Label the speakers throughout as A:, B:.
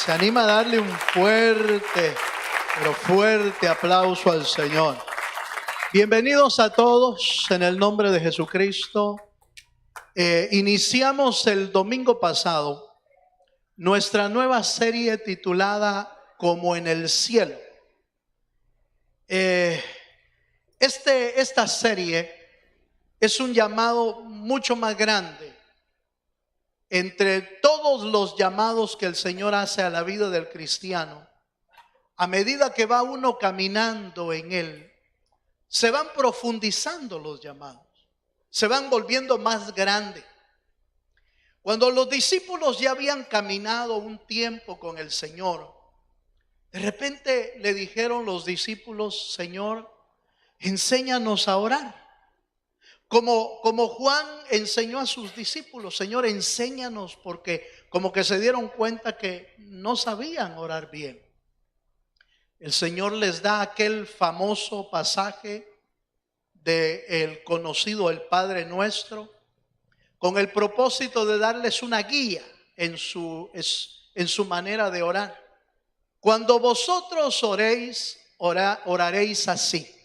A: Se anima a darle un fuerte, pero fuerte aplauso al Señor. Bienvenidos a todos en el nombre de Jesucristo. Iniciamos el domingo pasado nuestra nueva serie titulada Como en el cielo. Esta serie es un llamado mucho más grande entre todos los llamados que el Señor hace a la vida del cristiano. A medida que va uno caminando en Él, se van profundizando los llamados, se van volviendo más grandes. Cuando los discípulos ya habían caminado un tiempo con el Señor, de repente le dijeron los discípulos: Señor, enséñanos a orar. Como Juan enseñó a sus discípulos: Señor, enséñanos, porque como que se dieron cuenta que no sabían orar bien. El Señor les da aquel famoso pasaje del conocido el Padre Nuestro, con el propósito de darles una guía en su manera de orar. Cuando vosotros oréis, oraréis así: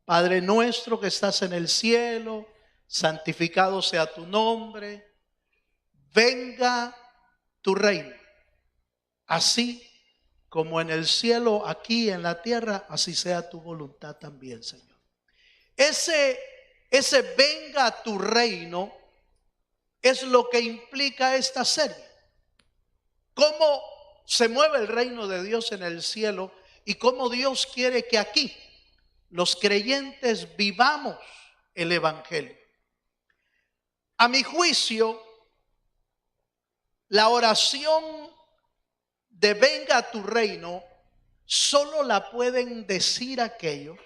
A: Padre nuestro que estás en el cielo, santificado sea tu nombre, venga tu reino, así como en el cielo, aquí en la tierra, así sea tu voluntad también, Señor. Ese venga tu reino es lo que implica esta serie. Cómo se mueve el reino de Dios en el cielo y cómo Dios quiere que aquí los creyentes vivamos el evangelio. A mi juicio, la oración de venga tu reino solo la pueden decir aquellos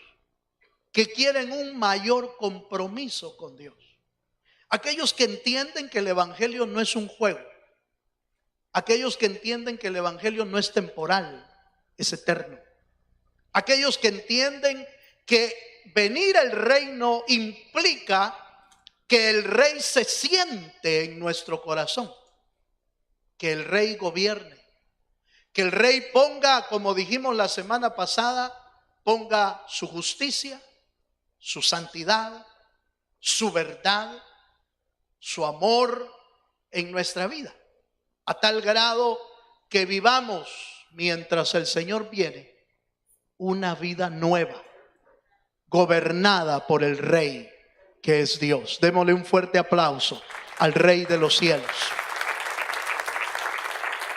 A: que quieren un mayor compromiso con Dios. Aquellos que entienden que el evangelio no es un juego. Aquellos que entienden que el evangelio no es temporal, es eterno. Aquellos que entienden que venir al reino implica que el rey se siente en nuestro corazón, que el rey gobierne, que el rey ponga, como dijimos la semana pasada, ponga su justicia, su santidad, su verdad, su amor en nuestra vida, a tal grado que vivamos, mientras el Señor viene, una vida nueva, gobernada por el Rey que es Dios. Démosle un fuerte aplauso al Rey de los cielos.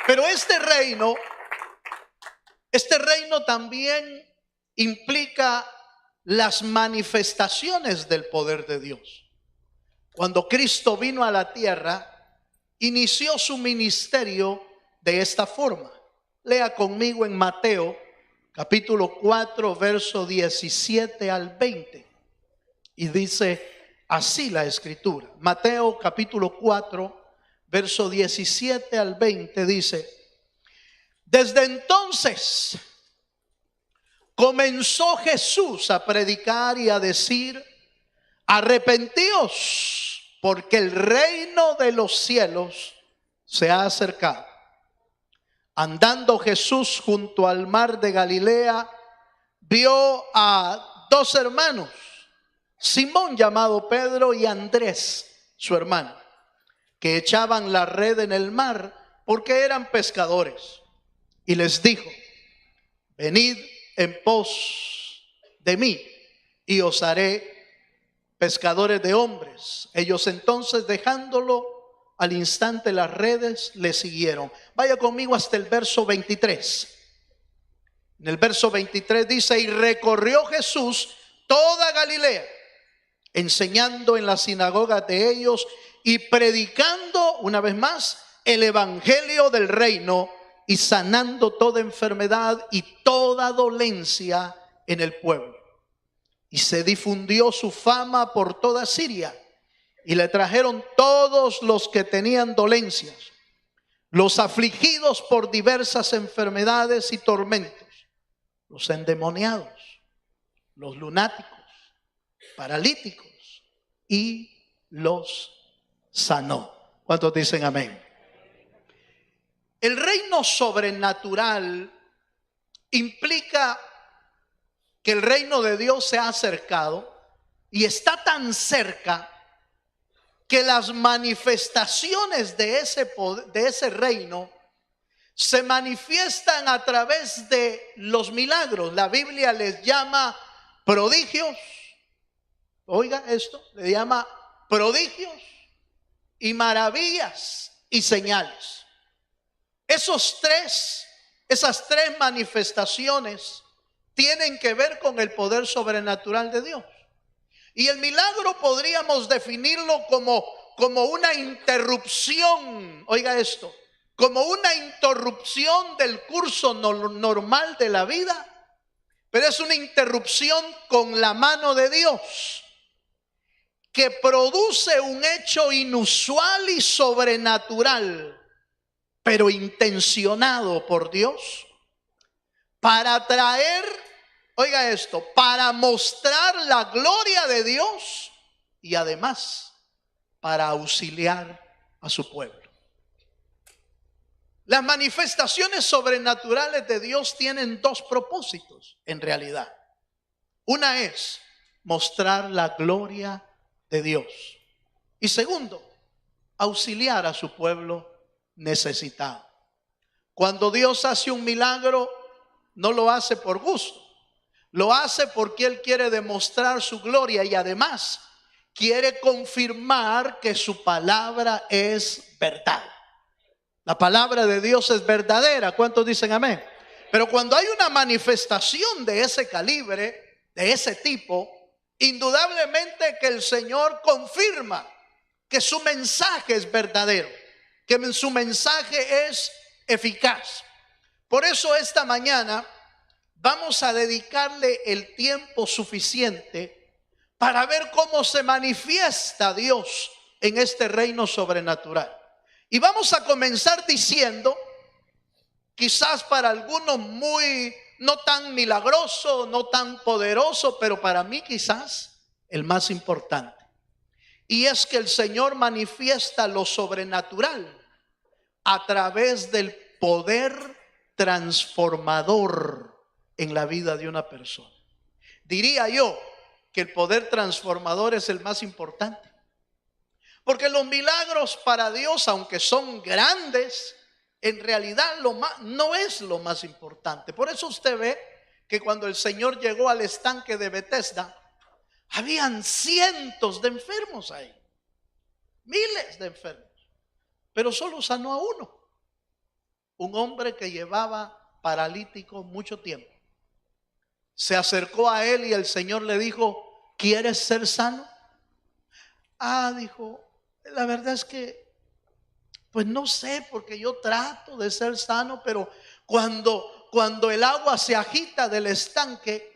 A: Pero este reino también implica las manifestaciones del poder de Dios. Cuando Cristo vino a la tierra, inició su ministerio de esta forma. Lea conmigo en Mateo capítulo 4, verso 17 al 20. Y dice así la escritura. Mateo capítulo 4, verso 17 al 20 dice: desde entonces comenzó Jesús a predicar y a decir: arrepentíos, porque el reino de los cielos se ha acercado. Andando Jesús junto al mar de Galilea, vio a dos hermanos, Simón llamado Pedro y Andrés su hermano, que echaban la red en el mar porque eran pescadores. Y les dijo: venid en pos de mí y os haré pescadores de hombres. Ellos entonces, dejándolo al instante las redes, le siguieron. Vaya conmigo hasta el verso 23. En el verso 23 dice: y recorrió Jesús toda Galilea, enseñando en las sinagogas de ellos y predicando, una vez más, el evangelio del reino, y sanando toda enfermedad y toda dolencia en el pueblo. Y se difundió su fama por toda Siria, y le trajeron todos los que tenían dolencias, los afligidos por diversas enfermedades y tormentos, los endemoniados, los lunáticos, paralíticos, y los sanó. ¿Cuántos dicen amén? El reino sobrenatural implica que el reino de Dios se ha acercado y está tan cerca que las manifestaciones de ese reino se manifiestan a través de los milagros. La Biblia les llama prodigios. Oiga esto, le llama prodigios y maravillas y señales. Esas tres manifestaciones tienen que ver con el poder sobrenatural de Dios. Y el milagro podríamos definirlo como una interrupción, oiga esto, como una interrupción del curso normal de la vida, pero es una interrupción con la mano de Dios que produce un hecho inusual y sobrenatural, pero intencionado por Dios para traer, oiga esto, para mostrar la gloria de Dios y además para auxiliar a su pueblo. Las manifestaciones sobrenaturales de Dios tienen dos propósitos en realidad. Una es mostrar la gloria de Dios. Y segundo, auxiliar a su pueblo necesitado. Cuando Dios hace un milagro, no lo hace por gusto. Lo hace porque Él quiere demostrar su gloria y además quiere confirmar que su palabra es verdad. La palabra de Dios es verdadera. ¿Cuántos dicen amén? Pero cuando hay una manifestación de ese calibre, de ese tipo, indudablemente que el Señor confirma que su mensaje es verdadero, que su mensaje es eficaz. Por eso esta mañana vamos a dedicarle el tiempo suficiente para ver cómo se manifiesta Dios en este reino sobrenatural. Y vamos a comenzar diciendo, quizás para algunos no tan milagroso, no tan poderoso, pero para mí quizás el más importante. Y es que el Señor manifiesta lo sobrenatural a través del poder transformador en la vida de una persona. Diría yo que el poder transformador es el más importante. Porque los milagros para Dios, aunque son grandes, en realidad no es lo más importante. Por eso usted ve que cuando el Señor llegó al estanque de Betesda, habían cientos de enfermos ahí, miles de enfermos, pero solo sanó a uno, un hombre que llevaba paralítico mucho tiempo. Se acercó a él y el Señor le dijo: ¿quieres ser sano? Dijo, la verdad es que pues no sé, porque yo trato de ser sano, pero cuando el agua se agita del estanque,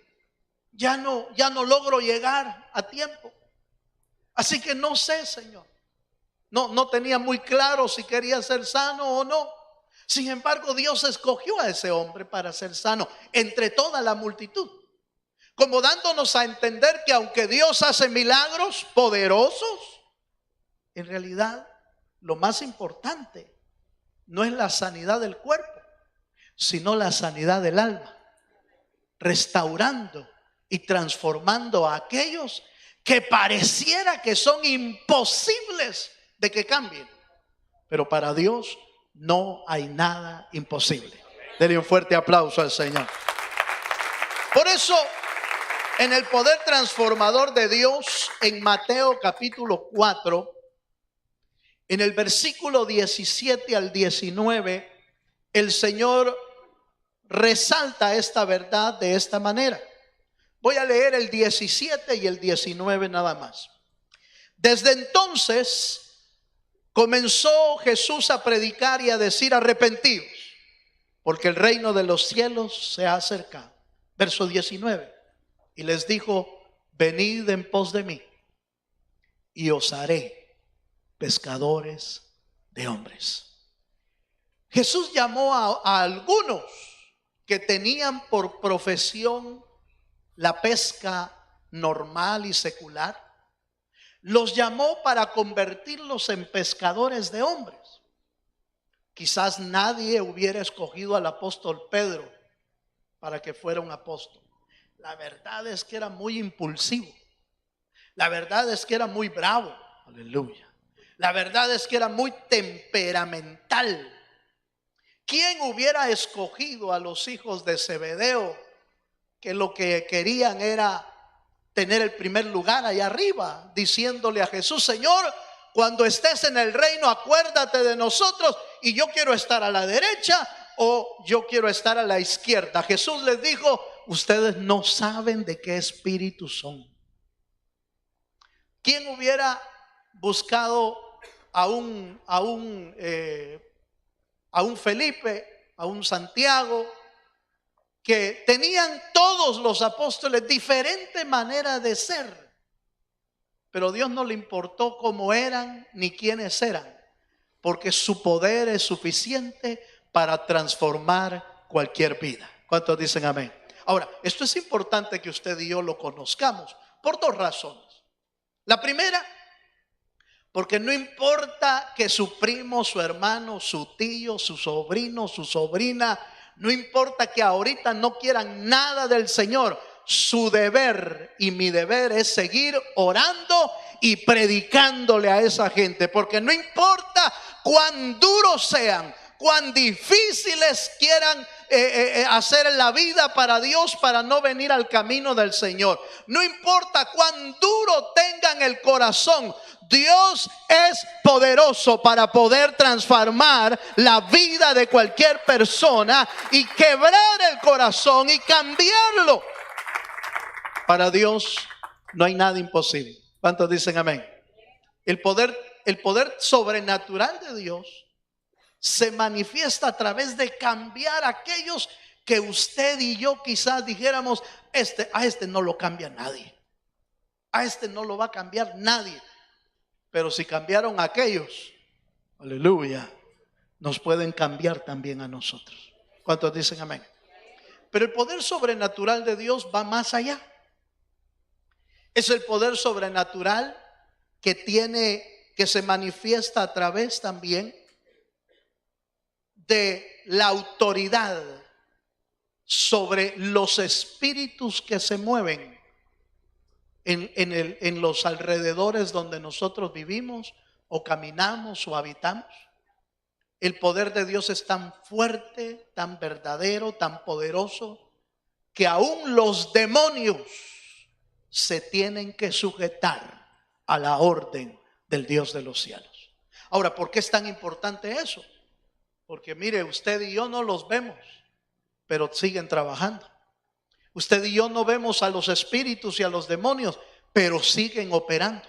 A: ya no logro llegar a tiempo. Así que no sé, Señor. No tenía muy claro si quería ser sano o no. Sin embargo, Dios escogió a ese hombre para ser sano entre toda la multitud, como dándonos a entender que aunque Dios hace milagros poderosos, en realidad lo más importante no es la sanidad del cuerpo, sino la sanidad del alma, restaurando y transformando a aquellos que pareciera que son imposibles de que cambien. Pero para Dios no hay nada imposible. Denle un fuerte aplauso al Señor. Por eso, en el poder transformador de Dios, en Mateo capítulo 4, en el versículo 17 al 19, el Señor resalta esta verdad de esta manera. Voy a leer el 17 y el 19 nada más. Desde entonces comenzó Jesús a predicar y a decir: arrepentidos, porque el reino de los cielos se ha acercado. Verso 19. Y les dijo: venid en pos de mí, y os haré pescadores de hombres. Jesús llamó a algunos que tenían por profesión la pesca normal y secular, los llamó para convertirlos en pescadores de hombres. Quizás nadie hubiera escogido al apóstol Pedro para que fuera un apóstol. La verdad es que era muy impulsivo. La verdad es que era muy bravo. Aleluya. La verdad es que era muy temperamental. ¿Quién hubiera escogido a los hijos de Zebedeo, que lo que querían era tener el primer lugar allá arriba, diciéndole a Jesús: Señor, cuando estés en el reino, acuérdate de nosotros, y yo quiero estar a la derecha o yo quiero estar a la izquierda? Jesús les dijo: ustedes no saben de qué espíritu son. ¿Quién hubiera buscado a un Felipe, a un Santiago, que tenían todos los apóstoles diferente manera de ser, pero Dios no le importó cómo eran ni quiénes eran, porque su poder es suficiente para transformar cualquier vida? ¿Cuántos dicen amén? Ahora, esto es importante que usted y yo lo conozcamos por dos razones. La primera, porque no importa que su primo, su hermano, su tío, su sobrino, su sobrina, no importa que ahorita no quieran nada del Señor, su deber y mi deber es seguir orando y predicándole a esa gente, porque no importa cuán duros sean, cuán difíciles quieran hacer la vida para Dios, para no venir al camino del Señor, no importa cuán duro tengan el corazón, Dios es poderoso para poder transformar la vida de cualquier persona y quebrar el corazón y cambiarlo. Para Dios no hay nada imposible. ¿Cuántos dicen amén? El poder sobrenatural de Dios se manifiesta a través de cambiar a aquellos que usted y yo quizás dijéramos: a este no lo cambia nadie, a este no lo va a cambiar nadie. Pero si cambiaron a aquellos, aleluya, nos pueden cambiar también a nosotros. ¿Cuántos dicen amén? Pero el poder sobrenatural de Dios va más allá. Es el poder sobrenatural que se manifiesta a través también de la autoridad sobre los espíritus que se mueven en los alrededores donde nosotros vivimos o caminamos o habitamos. El poder de Dios es tan fuerte, tan verdadero, tan poderoso, que aún los demonios se tienen que sujetar a la orden del Dios de los cielos. Ahora, ¿por qué es tan importante eso? Porque mire, usted y yo no los vemos, pero siguen trabajando. Usted y yo no vemos a los espíritus y a los demonios, pero siguen operando.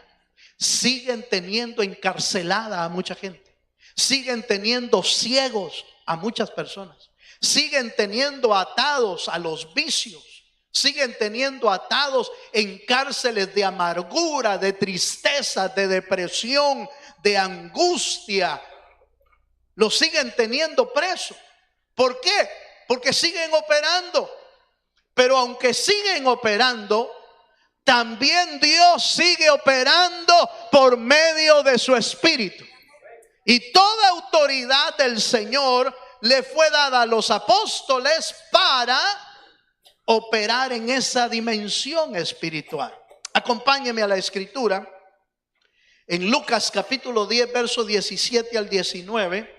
A: Siguen teniendo encarcelada a mucha gente. Siguen teniendo ciegos a muchas personas. Siguen teniendo atados a los vicios. Siguen teniendo atados en cárceles de amargura, de tristeza, de depresión, de angustia. Los siguen teniendo presos. ¿Por qué? Porque siguen operando. Pero aunque siguen operando, también Dios sigue operando por medio de su Espíritu. Y toda autoridad del Señor le fue dada a los apóstoles para operar en esa dimensión espiritual. Acompáñeme a la escritura. En Lucas capítulo 10, verso 17 al 19,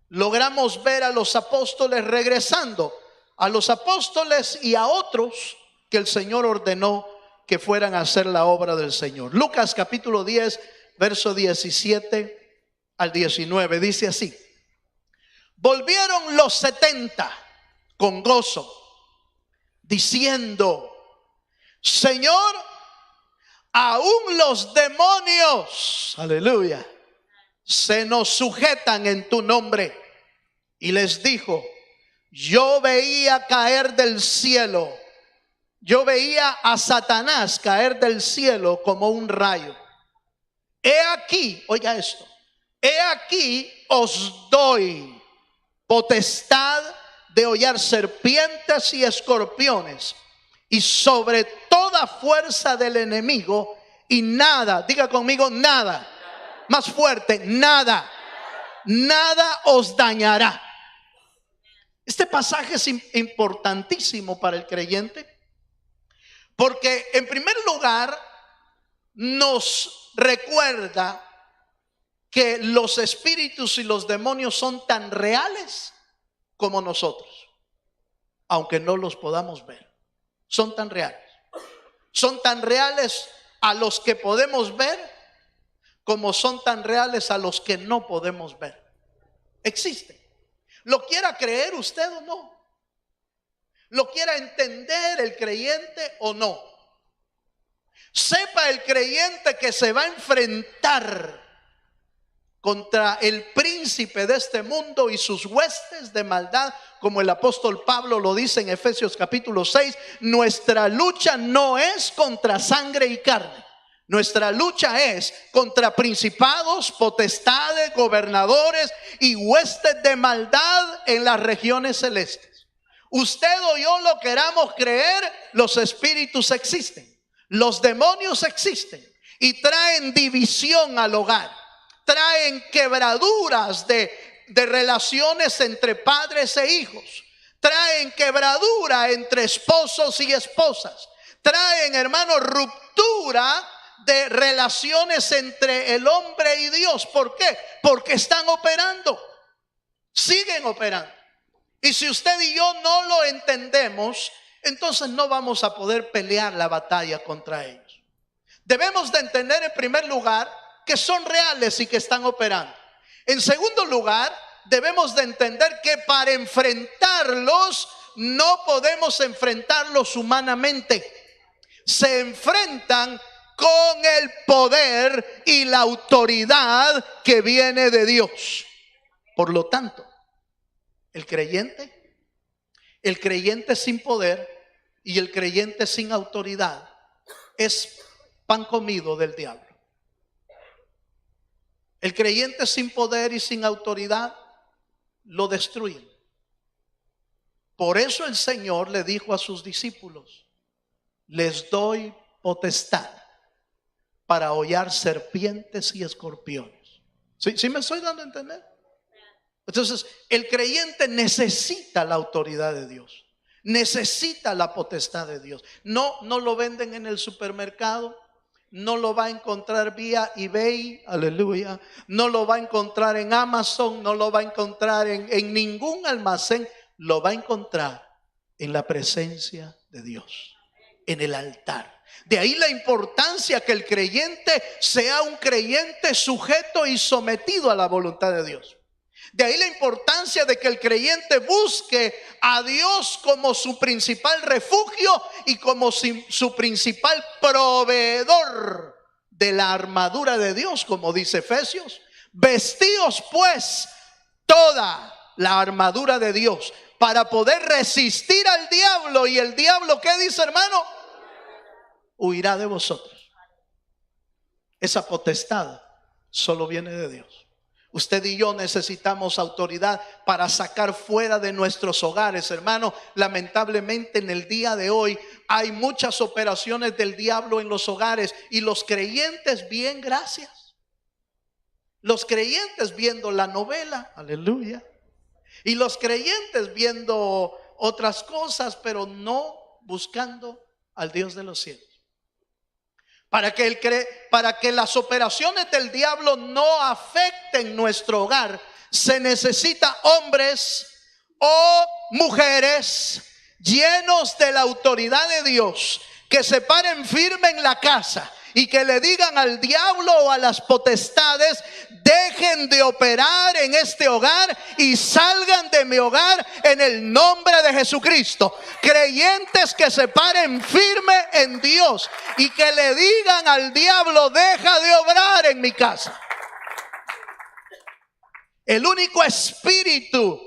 A: logramos ver a los apóstoles regresando. A los apóstoles y a otros que el Señor ordenó que fueran a hacer la obra del Señor. Lucas capítulo 10, verso 17 al 19, dice así: volvieron los 70 con gozo, diciendo: Señor, aún los demonios, aleluya, se nos sujetan en tu nombre. Y les dijo: yo veía caer del cielo, yo veía a Satanás caer del cielo como un rayo. He aquí, oiga esto, he aquí os doy potestad de hollar serpientes y escorpiones y sobre toda fuerza del enemigo, y nada, diga conmigo, nada, más fuerte, nada nada os dañará. Este pasaje es importantísimo para el creyente, porque en primer lugar nos recuerda que los espíritus y los demonios son tan reales como nosotros, aunque no los podamos ver. Son tan reales. Son tan reales a los que podemos ver como son tan reales a los que no podemos ver. Existen. Lo quiera creer usted o no. Lo quiera entender el creyente o no. Sepa el creyente que se va a enfrentar contra el príncipe de este mundo y sus huestes de maldad, como el apóstol Pablo lo dice en Efesios capítulo 6. Nuestra lucha no es contra sangre y carne. Nuestra lucha es contra principados, potestades, gobernadores y huestes de maldad en las regiones celestes. Usted o yo lo queramos creer, los espíritus existen, los demonios existen y traen división al hogar, traen quebraduras de relaciones entre padres e hijos, traen quebradura entre esposos y esposas, traen, hermanos, ruptura de relaciones entre el hombre y Dios. ¿Por qué? Porque están operando, siguen operando. Y si usted y yo no lo entendemos, entonces no vamos a poder pelear la batalla contra ellos. Debemos de entender en primer lugar que son reales y que están operando. En segundo lugar, debemos de entender que para enfrentarlos no podemos enfrentarlos humanamente. Se enfrentan con el poder y la autoridad que viene de Dios. Por lo tanto, el creyente sin poder y el creyente sin autoridad es pan comido del diablo. El creyente sin poder y sin autoridad lo destruyen. Por eso el Señor le dijo a sus discípulos: les doy potestad para hollar serpientes y escorpiones. ¿Sí me estoy dando a entender? Entonces, el creyente necesita la autoridad de Dios, necesita la potestad de Dios. No lo venden en el supermercado, no lo va a encontrar vía eBay, aleluya, no lo va a encontrar en Amazon, no lo va a encontrar en ningún almacén, lo va a encontrar en la presencia de Dios, en el altar. De ahí la importancia que el creyente sea un creyente sujeto y sometido a la voluntad de Dios. De ahí la importancia de que el creyente busque a Dios como su principal refugio y como su principal proveedor de la armadura de Dios, como dice Efesios. Vestíos pues toda la armadura de Dios para poder resistir al diablo. Y el diablo, ¿qué dice, hermano? Huirá de vosotros. Esa potestad solo viene de Dios. Usted y yo necesitamos autoridad para sacar fuera de nuestros hogares, hermano. Lamentablemente en el día de hoy hay muchas operaciones del diablo en los hogares y los creyentes, bien, gracias. Los creyentes viendo la novela, aleluya. Y los creyentes viendo otras cosas, pero no buscando al Dios de los cielos. Para que las operaciones del diablo no afecten nuestro hogar, se necesita hombres o mujeres llenos de la autoridad de Dios, que se paren firme en la casa y que le digan al diablo o a las potestades: dejen de operar en este hogar y salgan de mi hogar en el nombre de Jesucristo. Creyentes que se paren firme en Dios y que le digan al diablo: deja de obrar en mi casa. El único espíritu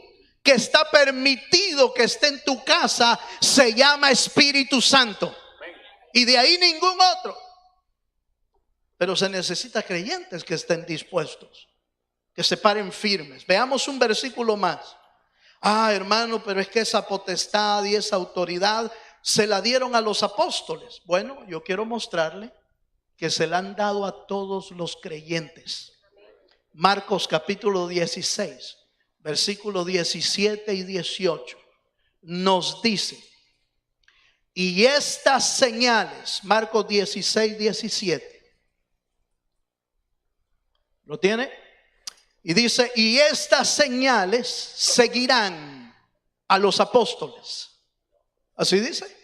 A: que está permitido que esté en tu casa se llama Espíritu Santo, y de ahí ningún otro. Pero se necesita creyentes que estén dispuestos, que se paren firmes. Veamos un versículo más. Hermano, pero es que esa potestad y esa autoridad se la dieron a los apóstoles. Bueno, yo quiero mostrarle que se la han dado a todos los creyentes. Marcos capítulo 16, versículos 17 y 18, nos dice: y estas señales, Marcos 16, 17, ¿lo tiene? Y dice: y estas señales seguirán a los apóstoles. Así dice.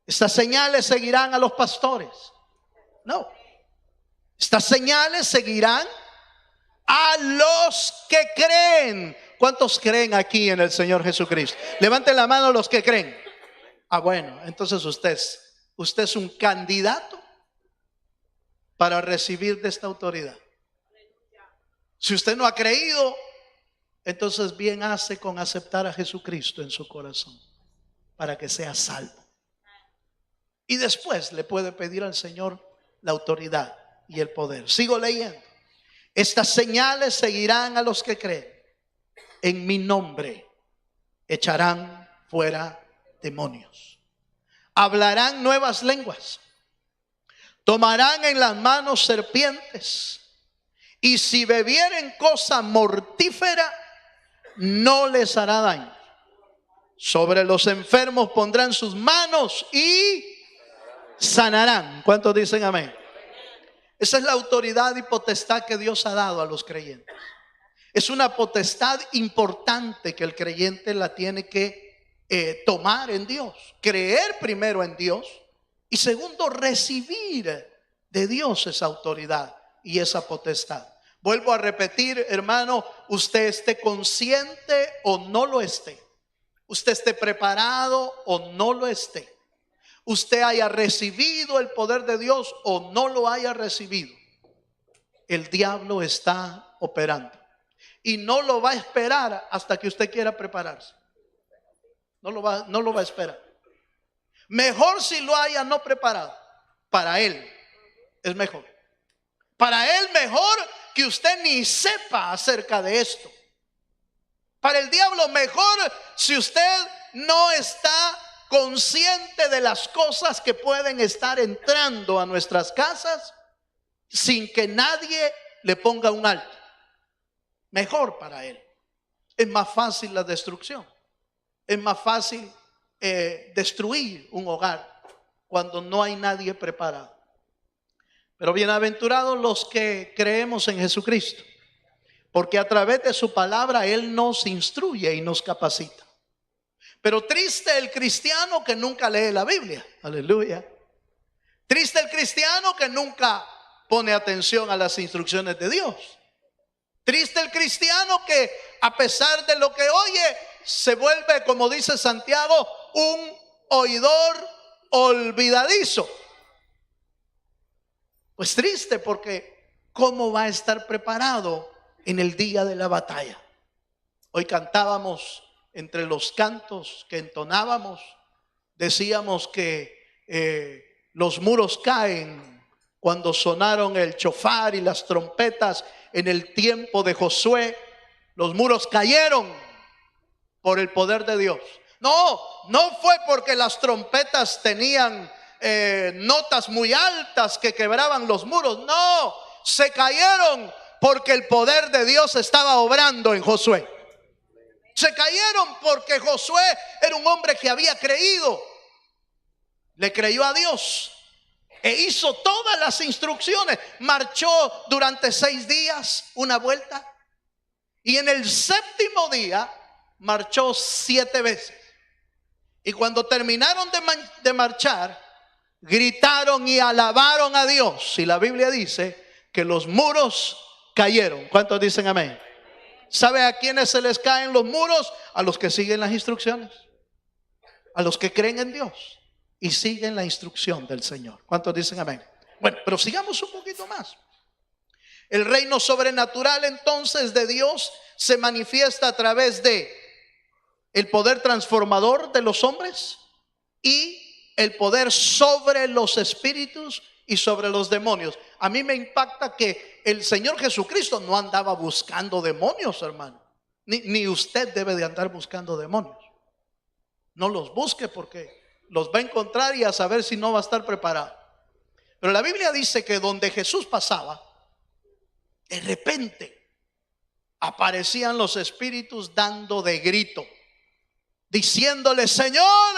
A: Estas señales seguirán a los pastores. No. Estas señales seguirán a los que creen. ¿Cuántos creen aquí en el Señor Jesucristo? Levanten la mano los que creen. Ah, bueno, entonces usted es un candidato para recibir de esta autoridad. Si usted no ha creído, entonces bien hace con aceptar a Jesucristo en su corazón para que sea salvo. Y después le puede pedir al Señor la autoridad y el poder. Sigo leyendo. Estas señales seguirán a los que creen. En mi nombre echarán fuera demonios. Hablarán nuevas lenguas. Tomarán en las manos serpientes. Y si bebieren cosa mortífera, no les hará daño. Sobre los enfermos pondrán sus manos y sanarán. ¿Cuántos dicen amén? Esa es la autoridad y potestad que Dios ha dado a los creyentes. Es una potestad importante que el creyente la tiene que tomar en Dios. Creer primero en Dios y segundo, recibir de Dios esa autoridad y esa potestad. Vuelvo a repetir, hermano, usted esté consciente o no lo esté, usted esté preparado o no lo esté, usted haya recibido el poder de Dios o no lo haya recibido, el diablo está operando y no lo va a esperar hasta que usted quiera prepararse. No lo va a esperar. Mejor si lo haya no preparado. Para él es mejor. Para él mejor que usted ni sepa acerca de esto. Para el diablo mejor si usted no está consciente de las cosas que pueden estar entrando a nuestras casas sin que nadie le ponga un alto. Mejor para él. Es más fácil la destrucción. Es más fácil destruir un hogar cuando no hay nadie preparado. Pero bienaventurados los que creemos en Jesucristo, porque a través de su palabra Él nos instruye y nos capacita. Pero triste el cristiano que nunca lee la Biblia. Aleluya. Triste el cristiano que nunca pone atención a las instrucciones de Dios. Triste el cristiano que a pesar de lo que oye se vuelve, como dice Santiago, un oidor olvidadizo. Pues triste, porque ¿cómo va a estar preparado en el día de la batalla? Hoy cantábamos, entre los cantos que entonábamos, decíamos que los muros caen cuando sonaron el shofar y las trompetas en el tiempo de Josué. Los muros cayeron por el poder de Dios. No fue porque las trompetas tenían notas muy altas que quebraban los muros. No, se cayeron porque el poder de Dios estaba obrando en Josué. Se cayeron porque Josué era un hombre que había creído. Le creyó a Dios e hizo todas las instrucciones. Marchó durante 6 días una vuelta, y en el 7º día marchó 7 veces. Y cuando terminaron de marchar, gritaron y alabaron a Dios. Y la Biblia dice que los muros cayeron. ¿Cuántos dicen amén? ¿Sabe a quiénes se les caen los muros? A los que siguen las instrucciones, a los que creen en Dios y siguen la instrucción del Señor. ¿Cuántos dicen amén? Bueno, pero sigamos un poquito más. El reino sobrenatural entonces de Dios se manifiesta a través de el poder transformador de los hombres y el poder sobre los espíritus y sobre los demonios. A mí me impacta que el Señor Jesucristo no andaba buscando demonios, hermano. Ni usted debe de andar buscando demonios. No los busque, porque los va a encontrar y a saber si no va a estar preparado. Pero la Biblia dice que donde Jesús pasaba, de repente aparecían los espíritus dando de grito, diciéndole: Señor,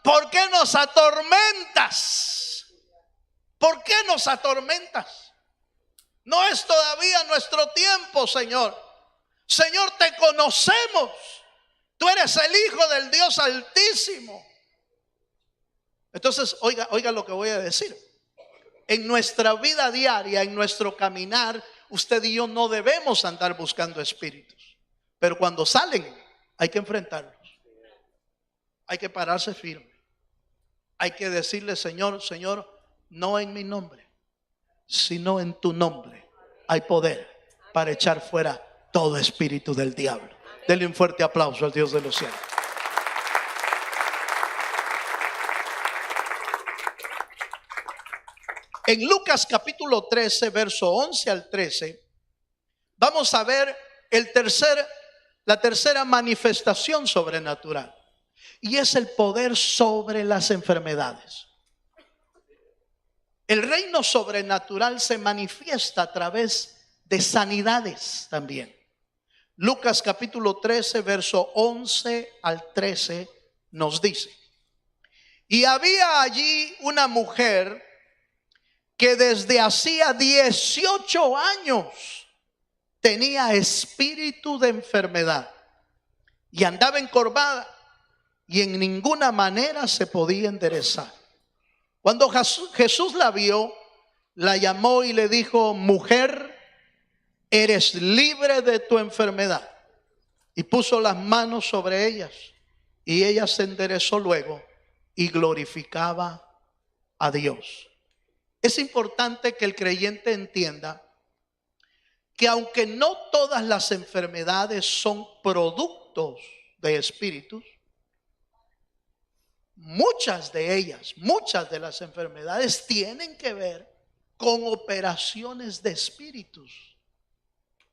A: ¿por qué nos atormentas? ¿Por qué nos atormentas? No es todavía nuestro tiempo, Señor. Señor, te conocemos. Tú eres el Hijo del Dios Altísimo. Entonces, oiga lo que voy a decir. En nuestra vida diaria, en nuestro caminar, usted y yo no debemos andar buscando espíritus. Pero cuando salen, hay que enfrentarlos. Hay que pararse firme. Hay que decirle: Señor, Señor, no en mi nombre, sino en tu nombre hay poder para echar fuera todo espíritu del diablo. Denle un fuerte aplauso al Dios de los cielos. En Lucas capítulo 13, verso 11 al 13, vamos a ver la tercera manifestación sobrenatural. Y es el poder sobre las enfermedades. El reino sobrenatural se manifiesta a través de sanidades también. Lucas capítulo 13, verso 11 al 13 nos dice: y había allí una mujer que desde hacía 18 años tenía espíritu de enfermedad y andaba encorvada y en ninguna manera se podía enderezar. Cuando Jesús la vio, la llamó y le dijo: mujer, eres libre de tu enfermedad. Y puso las manos sobre ellas y ella se enderezó luego y glorificaba a Dios. Es importante que el creyente entienda que aunque no todas las enfermedades son productos de espíritus, muchas de las enfermedades tienen que ver con operaciones de espíritus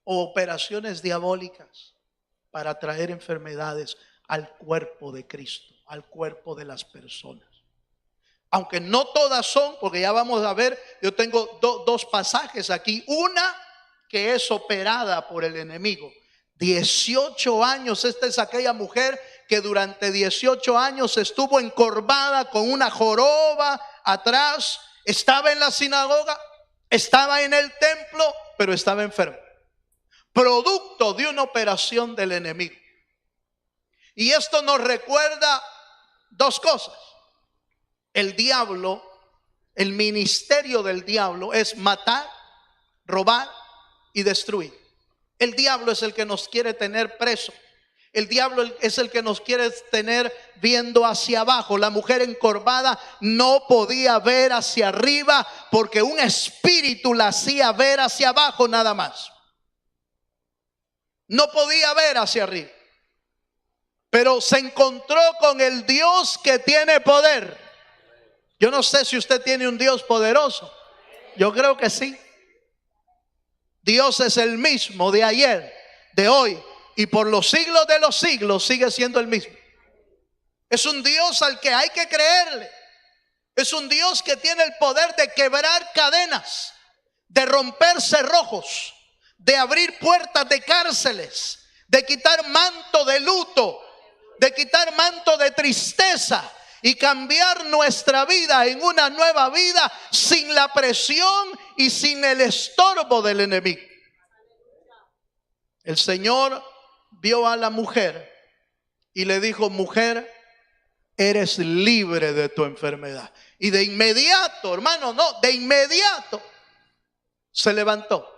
A: o operaciones diabólicas para traer enfermedades al cuerpo de Cristo, al cuerpo de las personas. Aunque no todas son, porque ya vamos a ver, yo tengo dos pasajes aquí. Una que es operada por el enemigo. 18 años, esta es aquella mujer que durante 18 años estuvo encorvada con una joroba atrás, estaba en la sinagoga, estaba en el templo, pero estaba enferma. Producto de una operación del enemigo. Y esto nos recuerda dos cosas. El diablo, el ministerio del diablo es matar, robar y destruir. El diablo es el que nos quiere tener preso. El diablo es el que nos quiere tener viendo hacia abajo. La mujer encorvada no podía ver hacia arriba porque un espíritu la hacía ver hacia abajo nada más. No podía ver hacia arriba. Pero se encontró con el Dios que tiene poder. Yo no sé si usted tiene un Dios poderoso. Yo creo que sí. Dios es el mismo de ayer, de hoy y por los siglos de los siglos sigue siendo el mismo. Es un Dios al que hay que creerle. Es un Dios que tiene el poder de quebrar cadenas, de romper cerrojos, de abrir puertas de cárceles, de quitar manto de luto, de quitar manto de tristeza y cambiar nuestra vida en una nueva vida sin la presión y sin el estorbo del enemigo. El Señor vio a la mujer y le dijo: mujer, eres libre de tu enfermedad. Y de inmediato, hermano, de inmediato se levantó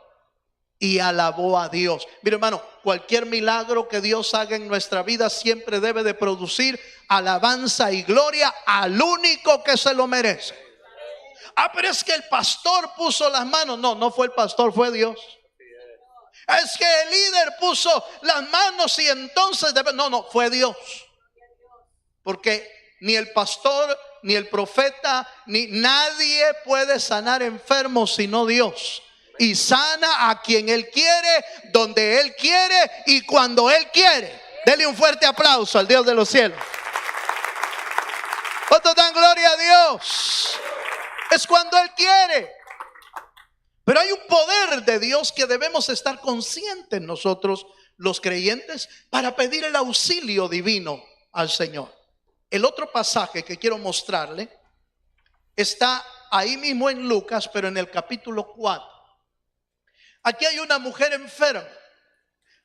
A: y alabó a Dios. Mire, hermano, cualquier milagro que Dios haga en nuestra vida siempre debe de producir alabanza y gloria al único que se lo merece. Pero es que el pastor puso las manos. No fue el pastor, fue Dios. Es que el líder puso las manos y entonces no, fue Dios. Porque ni el pastor, ni el profeta, ni nadie puede sanar enfermos sino Dios. Y sana a quien Él quiere, donde Él quiere y cuando Él quiere. Dele un fuerte aplauso al Dios de los cielos. ¿Cuántos dan gloria a Dios? Es cuando Él quiere. Pero hay un poder de Dios que debemos estar conscientes nosotros, los creyentes, para pedir el auxilio divino al Señor. El otro pasaje que quiero mostrarle está ahí mismo en Lucas, pero en el capítulo 4. Aquí hay una mujer enferma,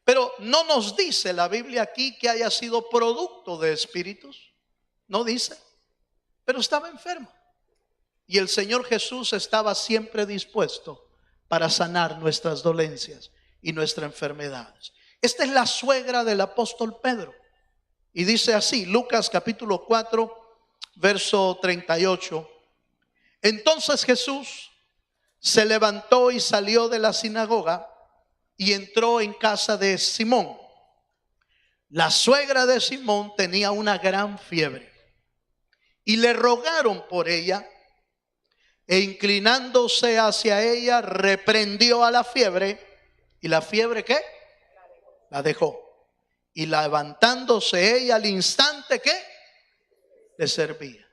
A: pero no nos dice la Biblia aquí que haya sido producto de espíritus. No dice, pero estaba enferma. Y el Señor Jesús estaba siempre dispuesto para sanar nuestras dolencias y nuestras enfermedades. Esta es la suegra del apóstol Pedro. Y dice así, Lucas capítulo 4, verso 38. Entonces Jesús se levantó y salió de la sinagoga y entró en casa de Simón. La suegra de Simón tenía una gran fiebre y le rogaron por ella, e inclinándose hacia ella reprendió a la fiebre. ¿Y la fiebre qué? La dejó. Y levantándose ella al instante, ¿qué? Le servía.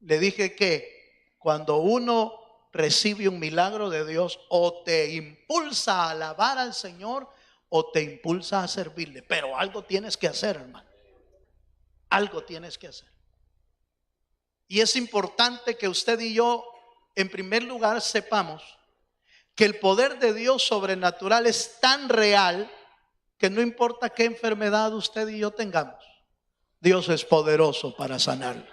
A: Le dije que cuando uno recibe un milagro de Dios, o te impulsa a alabar al Señor o te impulsa a servirle. Pero algo tienes que hacer, hermano. Algo tienes que hacer. Y es importante que usted y yo, en primer lugar, sepamos que el poder de Dios sobrenatural es tan real que no importa qué enfermedad usted y yo tengamos, Dios es poderoso para sanarlo.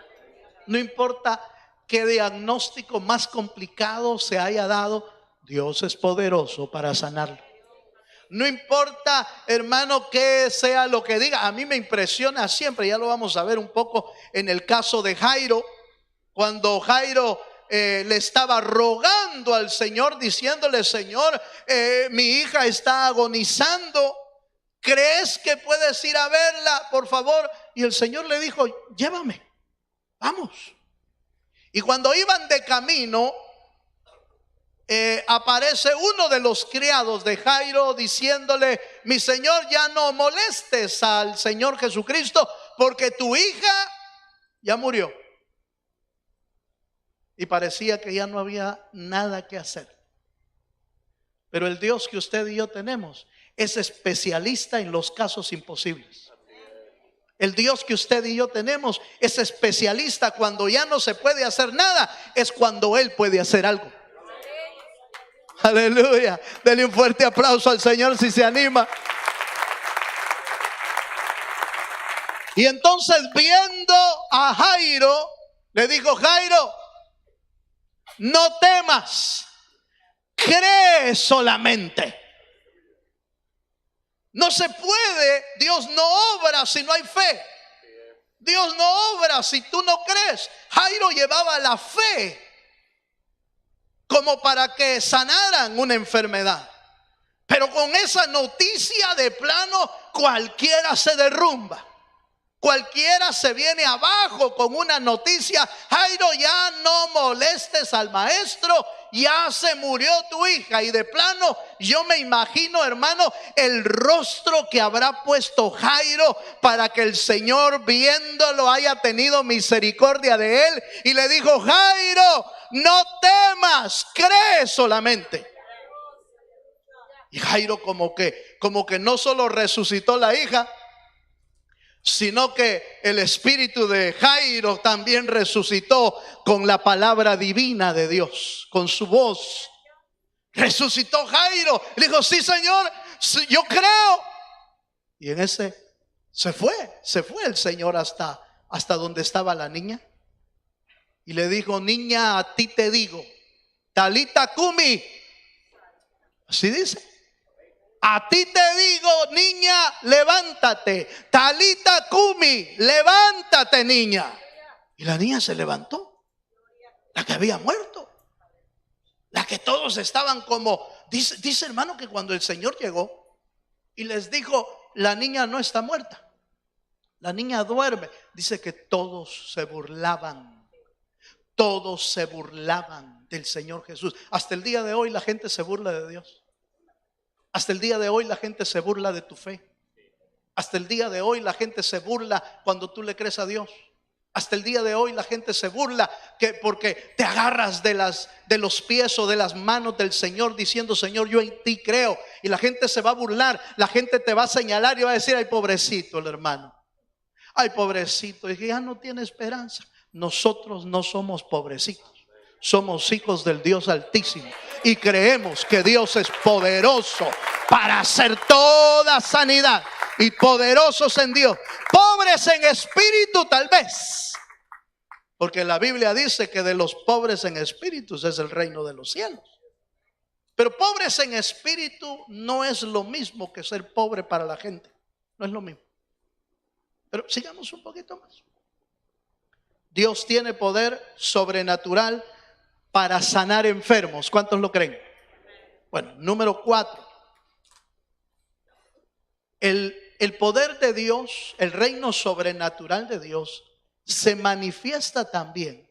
A: No importa qué diagnóstico más complicado se haya dado, Dios es poderoso para sanarlo. No importa, hermano, que sea lo que diga. A mí me impresiona siempre, ya lo vamos a ver un poco en el caso de Jairo, cuando Jairo le estaba rogando al Señor, diciéndole: Señor, mi hija está agonizando, ¿crees que puedes ir a verla, por favor? Y el Señor le dijo: llévame, vamos. Y cuando iban de camino, aparece uno de los criados de Jairo diciéndole: mi señor, ya no molestes al Señor Jesucristo, porque tu hija ya murió. Y parecía que ya no había nada que hacer. Pero el Dios que usted y yo tenemos es especialista en los casos imposibles. El Dios que usted y yo tenemos es especialista cuando ya no se puede hacer nada, es cuando Él puede hacer algo. Aleluya. Dele un fuerte aplauso al Señor si se anima. Y entonces, viendo a Jairo, le dijo: Jairo, no temas, cree solamente. No se puede, Dios no obra si no hay fe. Dios no obra si tú no crees. Jairo llevaba la fe como para que sanaran una enfermedad. Pero con esa noticia de plano, cualquiera se derrumba. Cualquiera se viene abajo con una noticia: Jairo, ya no molestes al maestro, ya se murió tu hija. Y de plano yo me imagino, hermano, el rostro que habrá puesto Jairo para que el Señor, viéndolo, haya tenido misericordia de él y le dijo: Jairo, no temas, cree solamente. Y Jairo como que no solo resucitó la hija, sino que el espíritu de Jairo también resucitó con la palabra divina de Dios, con su voz. Resucitó Jairo. Le dijo: sí, Señor, yo creo. Y en ese se fue el Señor hasta donde estaba la niña. Y le dijo: niña, a ti te digo, Talita Kumi. Así dice. A ti te digo, niña, levántate. Talita Kumi, levántate, niña. Y la niña se levantó. La que había muerto. La que todos estaban como... Dice, hermano, que cuando el Señor llegó y les dijo: la niña no está muerta, la niña duerme, dice que todos se burlaban. Todos se burlaban del Señor Jesús. Hasta el día de hoy la gente se burla de Dios. Hasta el día de hoy la gente se burla de tu fe. Hasta el día de hoy la gente se burla cuando tú le crees a Dios. Hasta el día de hoy la gente se burla que porque te agarras de los pies o de las manos del Señor diciendo: Señor, yo en ti creo. Y la gente se va a burlar, la gente te va a señalar y va a decir: ay, pobrecito el hermano, ay, pobrecito, y que ya no tiene esperanza. Nosotros no somos pobrecitos, somos hijos del Dios Altísimo y creemos que Dios es poderoso para hacer toda sanidad, y poderosos en Dios. Pobres en espíritu tal vez, porque la Biblia dice que de los pobres en espíritu es el reino de los cielos. Pero pobres en espíritu no es lo mismo que ser pobre para la gente, no es lo mismo. Pero sigamos un poquito más. Dios tiene poder sobrenatural para sanar enfermos. ¿Cuántos lo creen? Bueno, número 4. El poder de Dios, el reino sobrenatural de Dios, se manifiesta también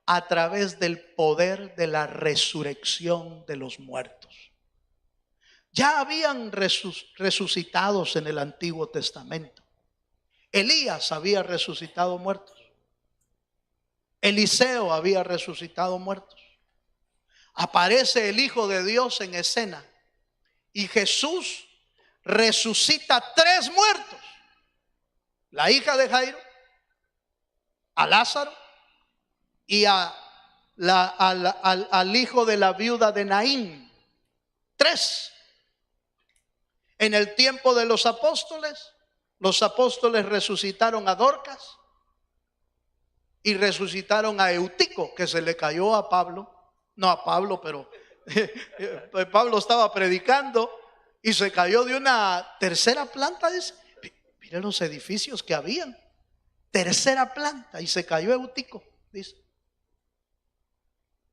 A: a través del poder de la resurrección de los muertos. Ya habían resucitados en el Antiguo Testamento. Elías había resucitado muertos. Eliseo había resucitado muertos. Aparece el Hijo de Dios en escena y Jesús resucita 3 muertos: la hija de Jairo, a Lázaro y al hijo de la viuda de Naín. 3. En el tiempo de los apóstoles resucitaron a Dorcas y resucitaron a Eutico, que se le cayó a Pablo. No a Pablo, pero Pablo estaba predicando y se cayó de una tercera planta. Dice, miren los edificios que habían, tercera planta, y se cayó Eutico, dice,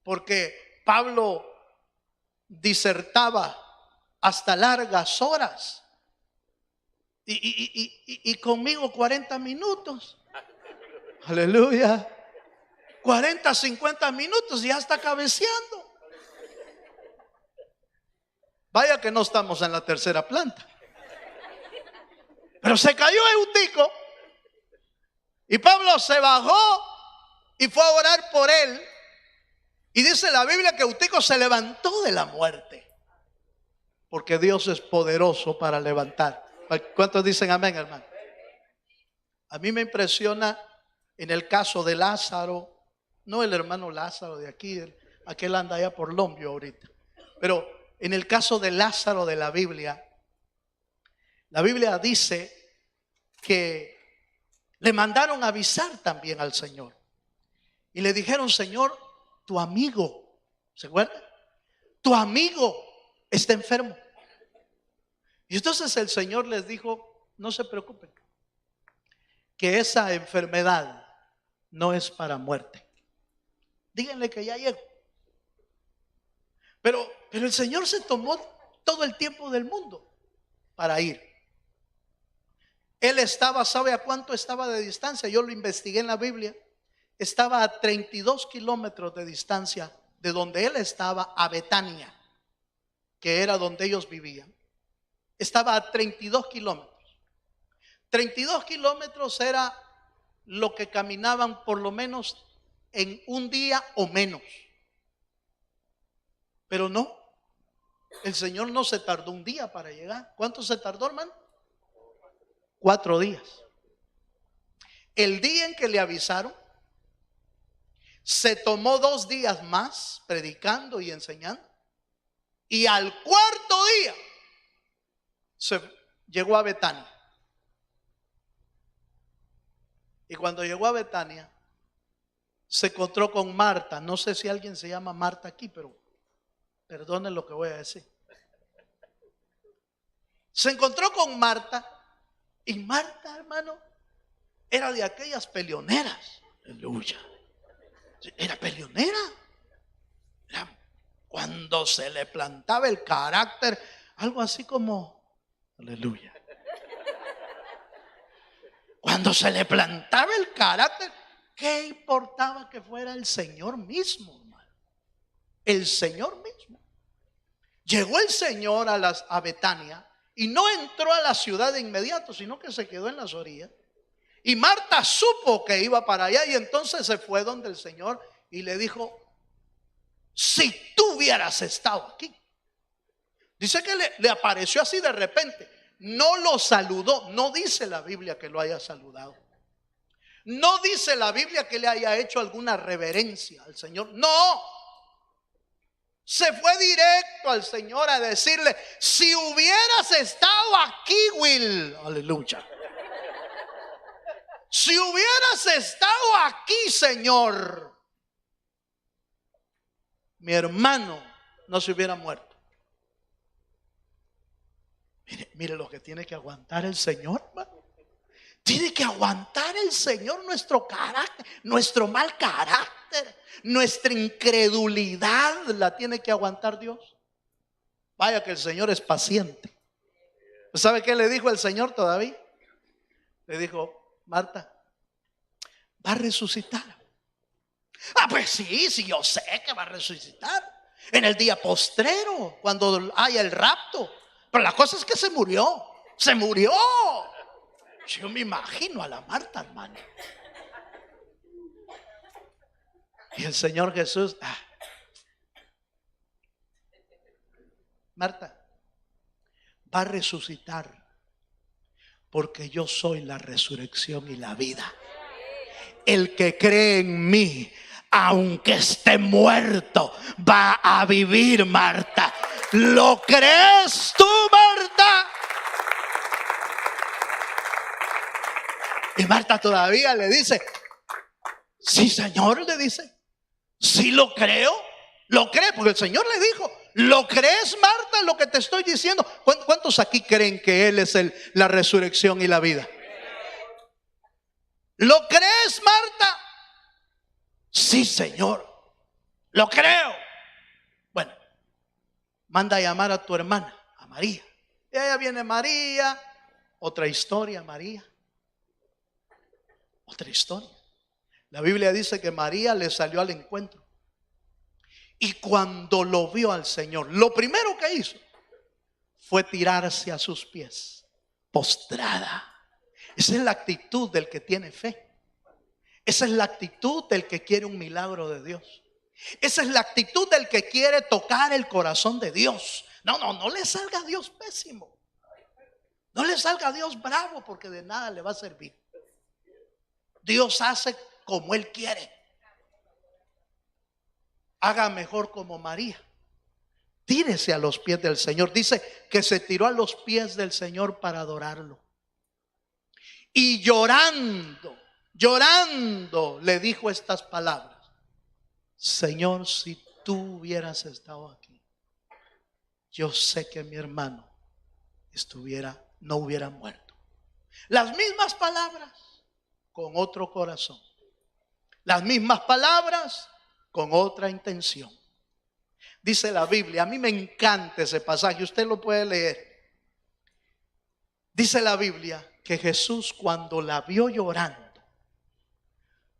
A: porque Pablo disertaba hasta largas horas y conmigo 40 minutos. Aleluya. 40, 50 minutos y ya está cabeceando. Vaya que no estamos en la tercera planta. Pero se cayó Eutico y Pablo se bajó y fue a orar por él. Y dice la Biblia que Eutico se levantó de la muerte, porque Dios es poderoso para levantar. ¿Cuántos dicen amén, hermano? A mí me impresiona en el caso de Lázaro, no el hermano Lázaro de aquí, aquel anda allá por Lombio ahorita, pero en el caso de Lázaro de la Biblia dice que le mandaron avisar también al Señor y le dijeron: Señor, tu amigo, ¿se acuerda? Tu amigo está enfermo. Y entonces el Señor les dijo: no se preocupen, que esa enfermedad no es para muerte. Díganle que ya llego. Pero el Señor se tomó todo el tiempo del mundo para ir. Él estaba, ¿sabe a cuánto estaba de distancia? Yo lo investigué en la Biblia. Estaba a 32 kilómetros de distancia de donde él estaba a Betania, que era donde ellos vivían. Estaba a 32 kilómetros. 32 kilómetros era lo que caminaban por lo menos en un día o menos. Pero no, el Señor no se tardó un día para llegar. ¿Cuánto se tardó, hermano? 4 días. El día en que le avisaron, se tomó 2 días más predicando y enseñando, y al 4.º día se llegó a Betania. Y cuando llegó a Betania se encontró con Marta. No sé si alguien se llama Marta aquí, pero perdonen lo que voy a decir. Se encontró con Marta, y Marta, hermano, era de aquellas peleoneras. Aleluya. Era peleonera. Cuando se le plantaba el carácter, algo así como, aleluya. Cuando se le plantaba el carácter, ¿qué importaba que fuera el Señor mismo, hermano? El Señor mismo. Llegó el Señor a Betania y no entró a la ciudad de inmediato, sino que se quedó en las orillas. Y Marta supo que iba para allá y entonces se fue donde el Señor y le dijo: si tú hubieras estado aquí. Dice que le apareció así de repente. No lo saludó. No dice la Biblia que lo haya saludado. No dice la Biblia que le haya hecho alguna reverencia al Señor. No. Se fue directo al Señor a decirle: si hubieras estado aquí, Will. Aleluya. Si hubieras estado aquí, Señor, mi hermano no se hubiera muerto. Mire lo que tiene que aguantar el Señor, hermano. Tiene que aguantar el Señor nuestro carácter, nuestro mal carácter, nuestra incredulidad la tiene que aguantar Dios. Vaya que el Señor es paciente. ¿Sabe qué le dijo el Señor todavía? Le dijo: Marta, va a resucitar. Ah, pues sí, yo sé que va a resucitar en el día postrero, cuando haya el rapto. Pero la cosa es que se murió. Yo me imagino a la Marta, hermano. Y el Señor Jesús: Marta, va a resucitar, porque yo soy la resurrección y la vida. El que cree en mí, aunque esté muerto, va a vivir, Marta. ¿Lo crees tú, Marta? Y Marta todavía le dice: sí, Señor, le dice. Sí, lo creo. Lo cree, porque el Señor le dijo: ¿lo crees, Marta, lo que te estoy diciendo? ¿Cuántos aquí creen que Él es la resurrección y la vida? ¿Lo crees, Marta? Sí, Señor, lo creo. Bueno, manda a llamar a tu hermana, a María. Y allá viene María. Otra historia, María. Otra historia. La Biblia dice que María le salió al encuentro. Y cuando lo vio al Señor, lo primero que hizo fue tirarse a sus pies, postrada. Esa es la actitud del que tiene fe. Esa es la actitud del que quiere un milagro de Dios. Esa es la actitud del que quiere tocar el corazón de Dios. No le salga a Dios pésimo. No le salga a Dios bravo, porque de nada le va a servir. Dios hace como Él quiere. Haga mejor como María. Tírese a los pies del Señor. Dice que se tiró a los pies del Señor para adorarlo. Y llorando le dijo estas palabras: Señor, si tú hubieras estado aquí, yo sé que mi hermano no hubiera muerto. Las mismas palabras con otro corazón. Las mismas palabras con otra intención. Dice la Biblia, a mí me encanta ese pasaje, usted lo puede leer. Dice la Biblia que Jesús, cuando la vio llorando,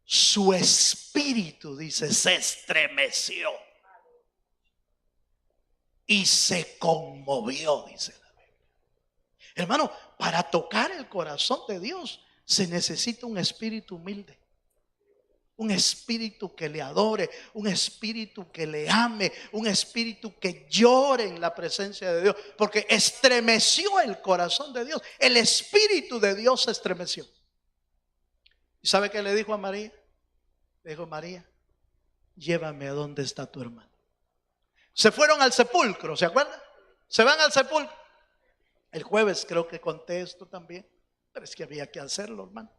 A: su espíritu, dice, se estremeció y se conmovió, dice la Biblia. Hermano, para tocar el corazón de Dios se necesita un espíritu humilde. Un espíritu que le adore, un espíritu que le ame, un espíritu que llore en la presencia de Dios, porque estremeció el corazón de Dios. El espíritu de Dios se estremeció. ¿Y sabe qué le dijo a María? Le dijo: María, llévame a donde está tu hermano. Se fueron al sepulcro, ¿se acuerdan? Se van al sepulcro. El jueves creo que conté esto también, pero es que había que hacerlo, hermano.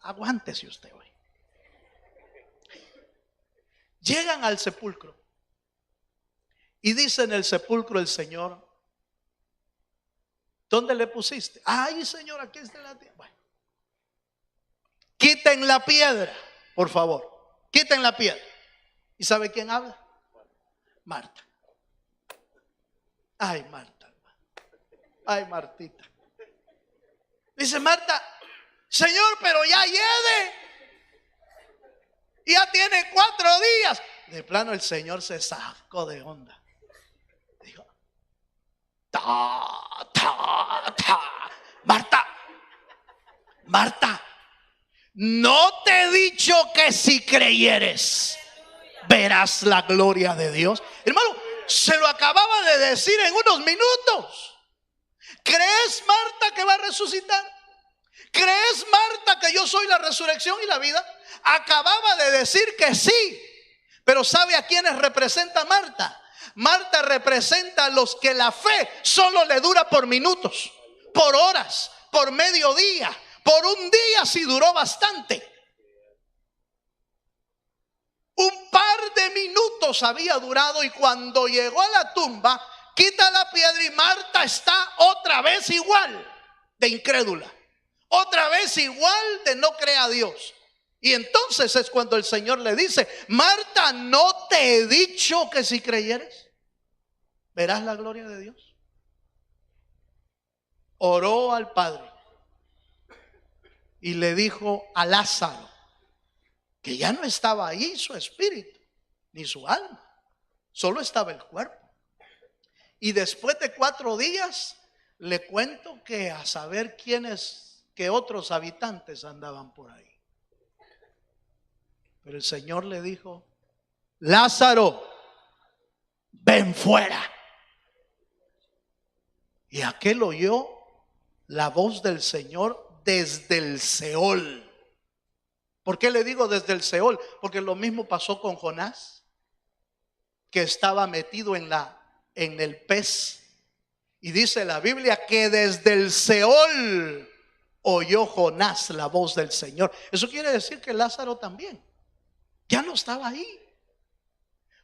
A: Aguántese usted hoy. Llegan al sepulcro y dice en el sepulcro el Señor: ¿dónde le pusiste? Ay, Señor, aquí está la tierra. Bueno, quiten la piedra, por favor. Quiten la piedra. ¿Y sabe quién habla? Marta. Ay, Marta. Ay, Martita. Dice Marta: Señor, pero ya lleve. Ya tiene 4 días. De plano el Señor se sacó de onda. Dijo: Marta, Marta, no te he dicho que si creyeres, verás la gloria de Dios. Hermano, se lo acababa de decir en unos minutos. ¿Crees, Marta, que va a resucitar? ¿Crees, Marta, que yo soy la resurrección y la vida? Acababa de decir que sí. Pero ¿sabe a quiénes representa Marta? Marta representa a los que la fe solo le dura por minutos, por horas, por mediodía, por un día si duró bastante. Un par de minutos había durado y cuando llegó a la tumba, quita la piedra y Marta está otra vez igual de incrédula, otra vez igual de no creer a Dios. Y entonces es cuando el Señor le dice: Marta, ¿no te he dicho que si creyeres, verás la gloria de Dios? Oró al Padre y le dijo a Lázaro, que ya no estaba ahí su espíritu ni su alma, solo estaba el cuerpo. Y después de 4 días le cuento que a saber quiénes, que otros habitantes andaban por ahí. Pero el Señor le dijo: Lázaro, ven fuera. Y aquel oyó la voz del Señor desde el Seol. ¿Por qué le digo desde el Seol? Porque lo mismo pasó con Jonás, que estaba metido en el pez. Y dice la Biblia que desde el Seol oyó Jonás la voz del Señor. Eso quiere decir que Lázaro también ya no estaba ahí,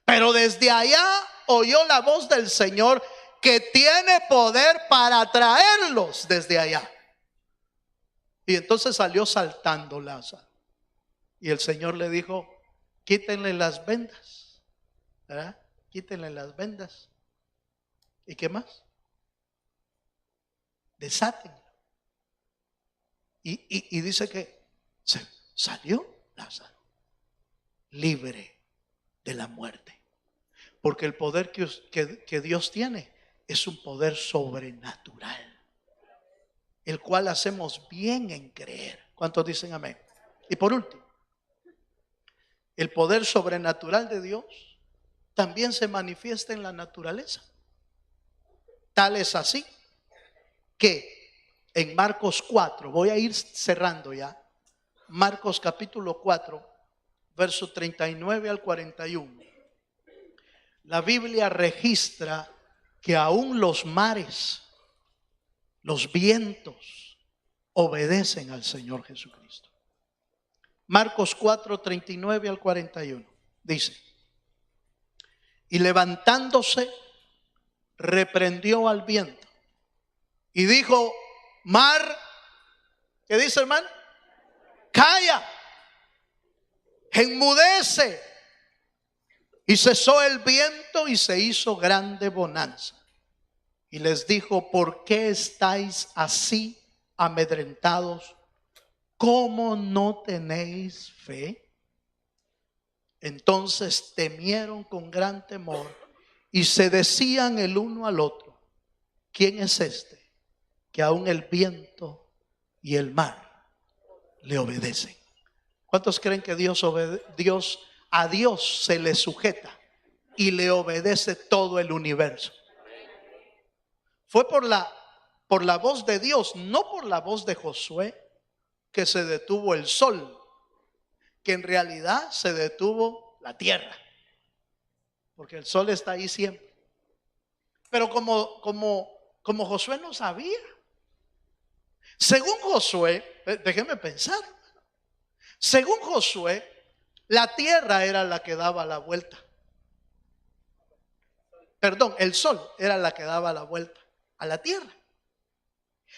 A: pero desde allá oyó la voz del Señor, que tiene poder para traerlos desde allá. Y entonces salió saltando Lázaro. Y el Señor le dijo: quítenle las vendas, ¿verdad? Quítenle las vendas. ¿Y qué más? Desátenlo. Y dice que salió Lázaro libre de la muerte. Porque el poder que Dios tiene es un poder sobrenatural, el cual hacemos bien en creer. ¿Cuántos dicen amén? Y por último, el poder sobrenatural de Dios también se manifiesta en la naturaleza. Tal es así que en Marcos 4, voy a ir cerrando ya, Marcos capítulo 4, verso 39 al 41. La Biblia registra que aún los mares, los vientos, obedecen al Señor Jesucristo. Marcos 4, 39 al 41. Dice: y levantándose, reprendió al viento y dijo: mar, ¿qué dice, hermano? Calla, enmudece. Y cesó el viento y se hizo grande bonanza. Y les dijo: ¿por qué estáis así amedrentados? ¿Cómo no tenéis fe? Entonces temieron con gran temor y se decían el uno al otro: ¿quién es este que aún el viento y el mar le obedecen? ¿Cuántos creen que a Dios se le sujeta y le obedece todo el universo? Fue por la voz de Dios, no por la voz de Josué, que se detuvo el sol, que en realidad se detuvo la tierra, porque el sol está ahí siempre. Pero como Josué no sabía, según Josué, déjenme pensar, según Josué, la tierra era la que daba la vuelta. Perdón, el sol era la que daba la vuelta a la tierra.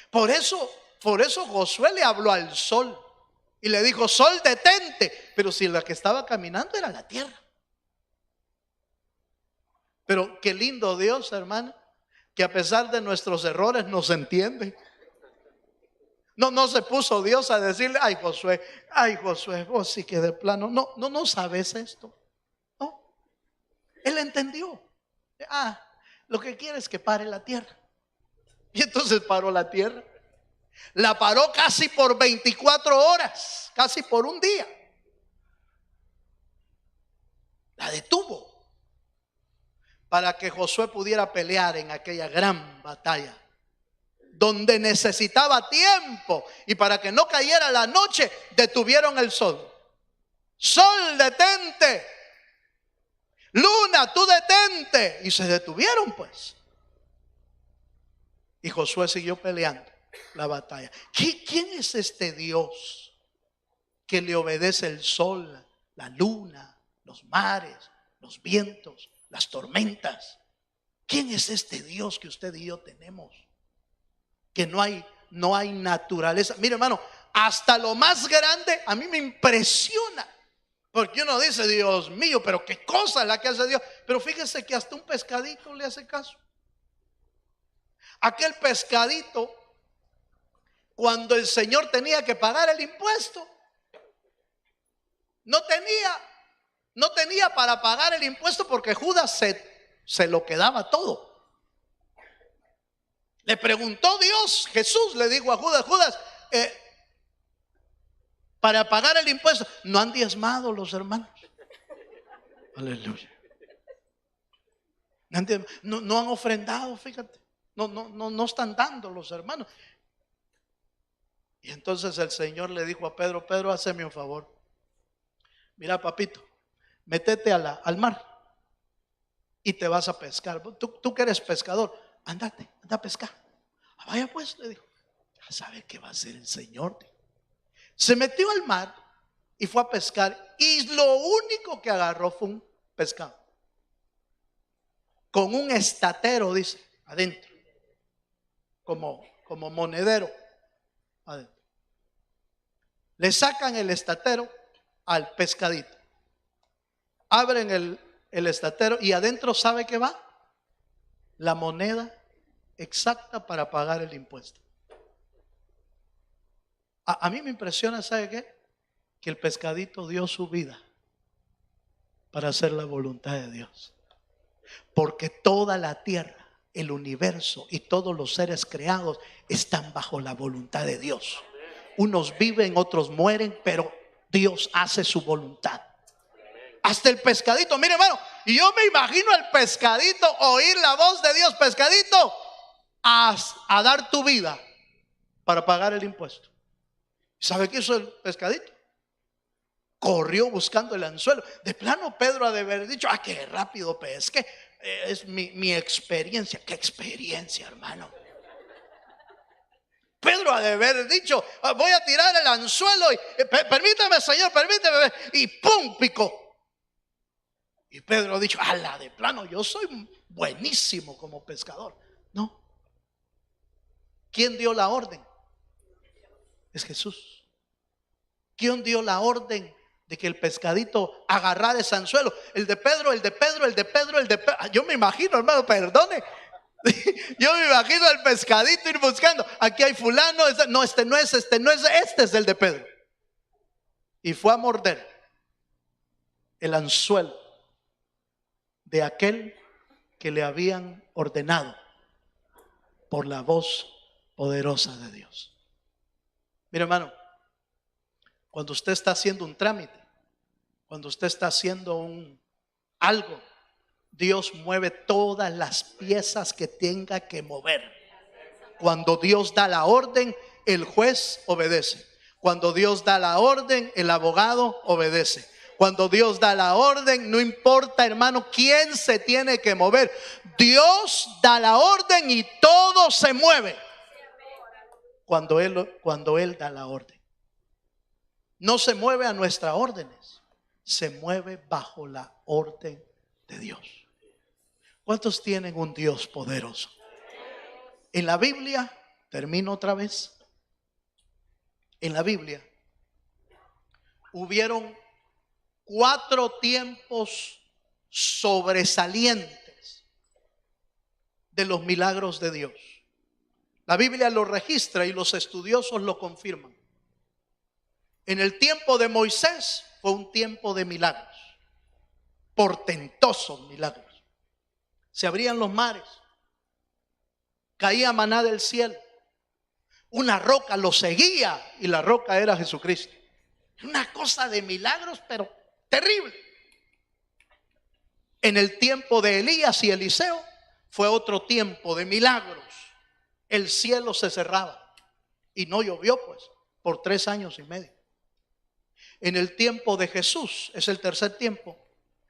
A: Por eso Josué le habló al sol y le dijo: sol, detente. Pero si la que estaba caminando era la tierra. Pero qué lindo Dios, hermano, que a pesar de nuestros errores nos entiende. No se puso Dios a decirle: ay Josué, vos sí que de plano no sabes esto. No, él entendió. Lo que quiere es que pare la tierra. Y entonces paró la tierra. La paró casi por 24 horas, casi por un día. La detuvo para que Josué pudiera pelear en aquella gran batalla donde necesitaba tiempo, y para que no cayera la noche detuvieron el sol. Sol, detente. Luna, tú detente. Y se detuvieron pues. Y Josué siguió peleando la batalla. ¿Quién es este Dios que le obedece el sol, la luna, los mares, los vientos, las tormentas? ¿Quién es este Dios que usted y yo tenemos? Que no hay naturaleza. Mire, hermano, hasta lo más grande a mí me impresiona. Porque uno dice, Dios mío, pero qué cosa es la que hace Dios. Pero fíjese que hasta un pescadito le hace caso. Aquel pescadito, cuando el Señor tenía que pagar el impuesto, no tenía para pagar el impuesto, porque Judas se lo quedaba todo. Le preguntó Dios, Jesús le dijo a Judas, para pagar el impuesto, no han diezmado los hermanos. Aleluya. No han ofrendado, fíjate. No están dando los hermanos. Y entonces el Señor le dijo a Pedro, Pedro, hazme un favor. Mira, papito, métete al mar y te vas a pescar. Tú que eres pescador, anda a pescar. Vaya pues, le dijo. Ya sabe qué va a hacer el Señor. Se metió al mar y fue a pescar, y lo único que agarró fue un pescado con un estatero, dice, adentro, como monedero adentro. Le sacan el estatero al pescadito, abren el estatero, y adentro, ¿sabe qué va? La moneda exacta para pagar el impuesto. A mí me impresiona, ¿sabe qué? Que el pescadito dio su vida para hacer la voluntad de Dios. Porque toda la tierra, el universo y todos los seres creados están bajo la voluntad de Dios. Unos viven, otros mueren, pero Dios hace su voluntad. Hasta el pescadito, mire, hermano, y yo me imagino al pescadito oír la voz de Dios: pescadito, a dar tu vida para pagar el impuesto. ¿Sabe qué hizo el pescadito? Corrió buscando el anzuelo. De plano, Pedro ha de haber dicho: qué rápido pesqué. Es mi experiencia. ¿Qué experiencia, hermano? Pedro ha de haber dicho: voy a tirar el anzuelo y permítame, Señor, permíteme. Y ¡pum! Picó. Y Pedro ha dicho: de plano, yo soy buenísimo como pescador. No. ¿Quién dio la orden? Es Jesús. ¿Quién dio la orden de que el pescadito agarrara ese anzuelo? El de Pedro. Yo me imagino, hermano, perdone. Yo me imagino al pescadito ir buscando. Aquí hay fulano. Este no es el de Pedro. Y fue a morder el anzuelo de aquel que le habían ordenado por la voz poderosa de Dios. Mira, hermano, cuando usted está haciendo un trámite, cuando usted está haciendo algo, Dios mueve todas las piezas que tenga que mover. Cuando Dios da la orden, el juez obedece. Cuando Dios da la orden, el abogado obedece. Cuando Dios da la orden, no importa, hermano, quién se tiene que mover. Dios da la orden y todo se mueve cuando Él da la orden. No se mueve a nuestras órdenes, se mueve bajo la orden de Dios. ¿Cuántos tienen un Dios poderoso? En la Biblia, termino otra vez. En la Biblia hubieron 4 tiempos sobresalientes de los milagros de Dios. La Biblia lo registra y los estudiosos lo confirman. En el tiempo de Moisés fue un tiempo de milagros, portentosos milagros. Se abrían los mares, caía maná del cielo, Una roca lo seguía y la roca era Jesucristo. Una cosa de milagros, pero terrible. En el tiempo de Elías y Eliseo fue otro tiempo de milagros. El cielo se cerraba y no llovió pues por 3 años y medio. En el tiempo de Jesús, es el tercer tiempo,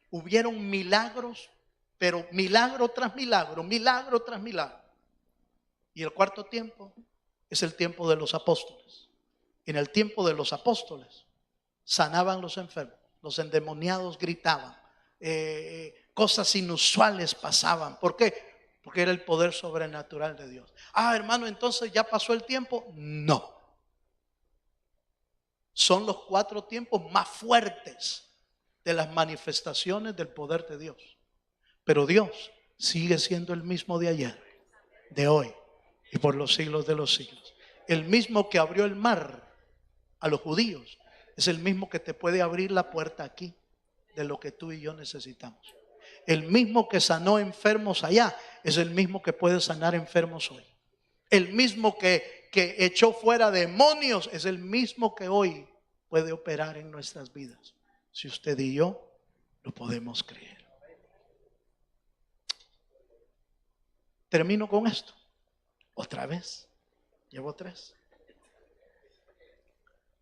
A: hubieron milagros, pero milagro tras milagro, milagro tras milagro. Y el cuarto tiempo es el tiempo de los apóstoles. En el tiempo de los apóstoles sanaban los enfermos, los endemoniados gritaban, cosas inusuales pasaban. ¿Por qué? Porque era el poder sobrenatural de Dios. Hermano, entonces ya pasó el tiempo. No. Son los 4 tiempos más fuertes de las manifestaciones del poder de Dios. Pero Dios sigue siendo el mismo de ayer, de hoy y por los siglos de los siglos. El mismo que abrió el mar a los judíos es el mismo que te puede abrir la puerta aquí de lo que tú y yo necesitamos. El mismo que sanó enfermos allá es el mismo que puede sanar enfermos hoy. El mismo que echó fuera demonios es el mismo que hoy puede operar en nuestras vidas. Si usted y yo lo podemos creer. Termino con esto. Otra vez. Llevo 3.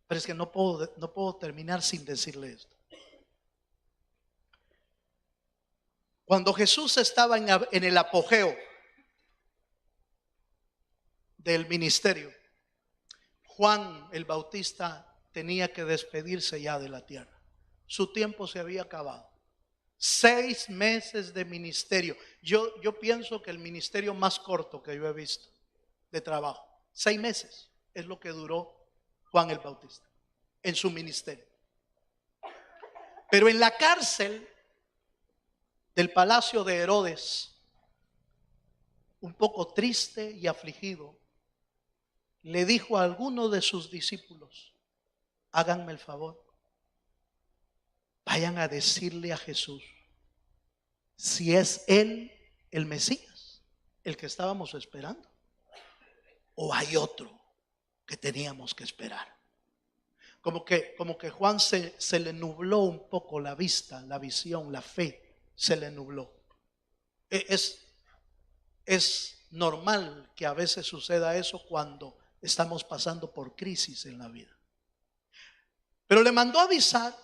A: Pero es que no puedo terminar sin decirle esto. Cuando Jesús estaba en el apogeo del ministerio, Juan el Bautista tenía que despedirse ya de la tierra. Su tiempo se había acabado. 6 meses de ministerio. Yo pienso que el ministerio más corto que yo he visto de trabajo, 6 meses es lo que duró Juan el Bautista en su ministerio. Pero en la cárcel del palacio de Herodes, un poco triste y afligido, le dijo a alguno de sus discípulos: háganme el favor, vayan a decirle a Jesús si es Él el Mesías, el que estábamos esperando, o hay otro que teníamos que esperar. Como que Juan se le nubló un poco la vista, la visión, la fe, se le nubló. Es normal que a veces suceda eso cuando estamos pasando por crisis en la vida. Pero le mandó avisar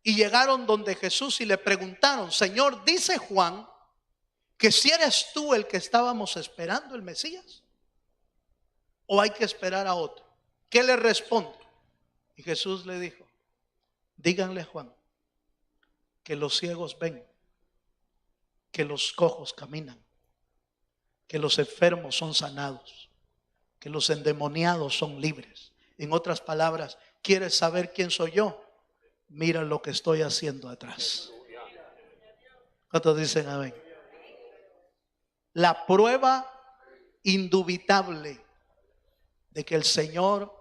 A: y llegaron donde Jesús y le preguntaron: Señor, dice Juan que si eres tú el que estábamos esperando, el Mesías, o hay que esperar a otro. ¿Qué le responde? Y Jesús le dijo: díganle a Juan que los ciegos ven, que los cojos caminan, que los enfermos son sanados, que los endemoniados son libres. En otras palabras, ¿quieres saber quién soy yo? Mira lo que estoy haciendo atrás. ¿Cuántos dicen amén? La prueba indubitable de que el Señor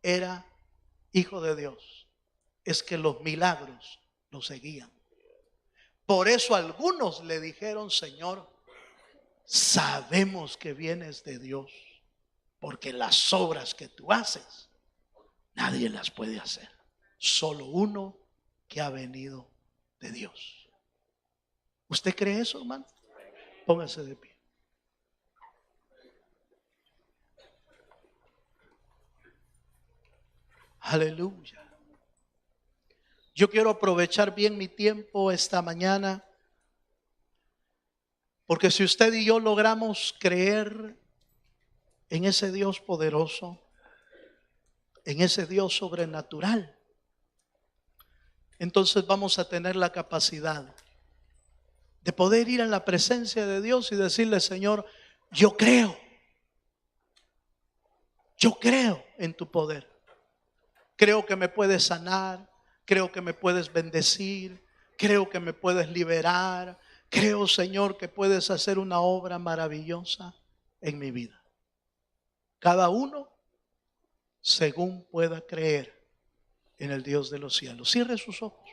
A: era Hijo de Dios es que los milagros lo seguían. Por eso algunos le dijeron: Señor, sabemos que vienes de Dios, porque las obras que tú haces nadie las puede hacer, solo uno que ha venido de Dios. ¿Usted cree eso, hermano? Póngase de pie. Aleluya. Yo quiero aprovechar bien mi tiempo esta mañana, porque si usted y yo logramos creer en ese Dios poderoso, en ese Dios sobrenatural, entonces vamos a tener la capacidad de poder ir en la presencia de Dios y decirle: Señor, yo creo en tu poder. Creo que me puedes sanar, creo que me puedes bendecir, creo que me puedes liberar, creo, Señor, que puedes hacer una obra maravillosa en mi vida. Cada uno según pueda creer en el Dios de los cielos. Cierre sus ojos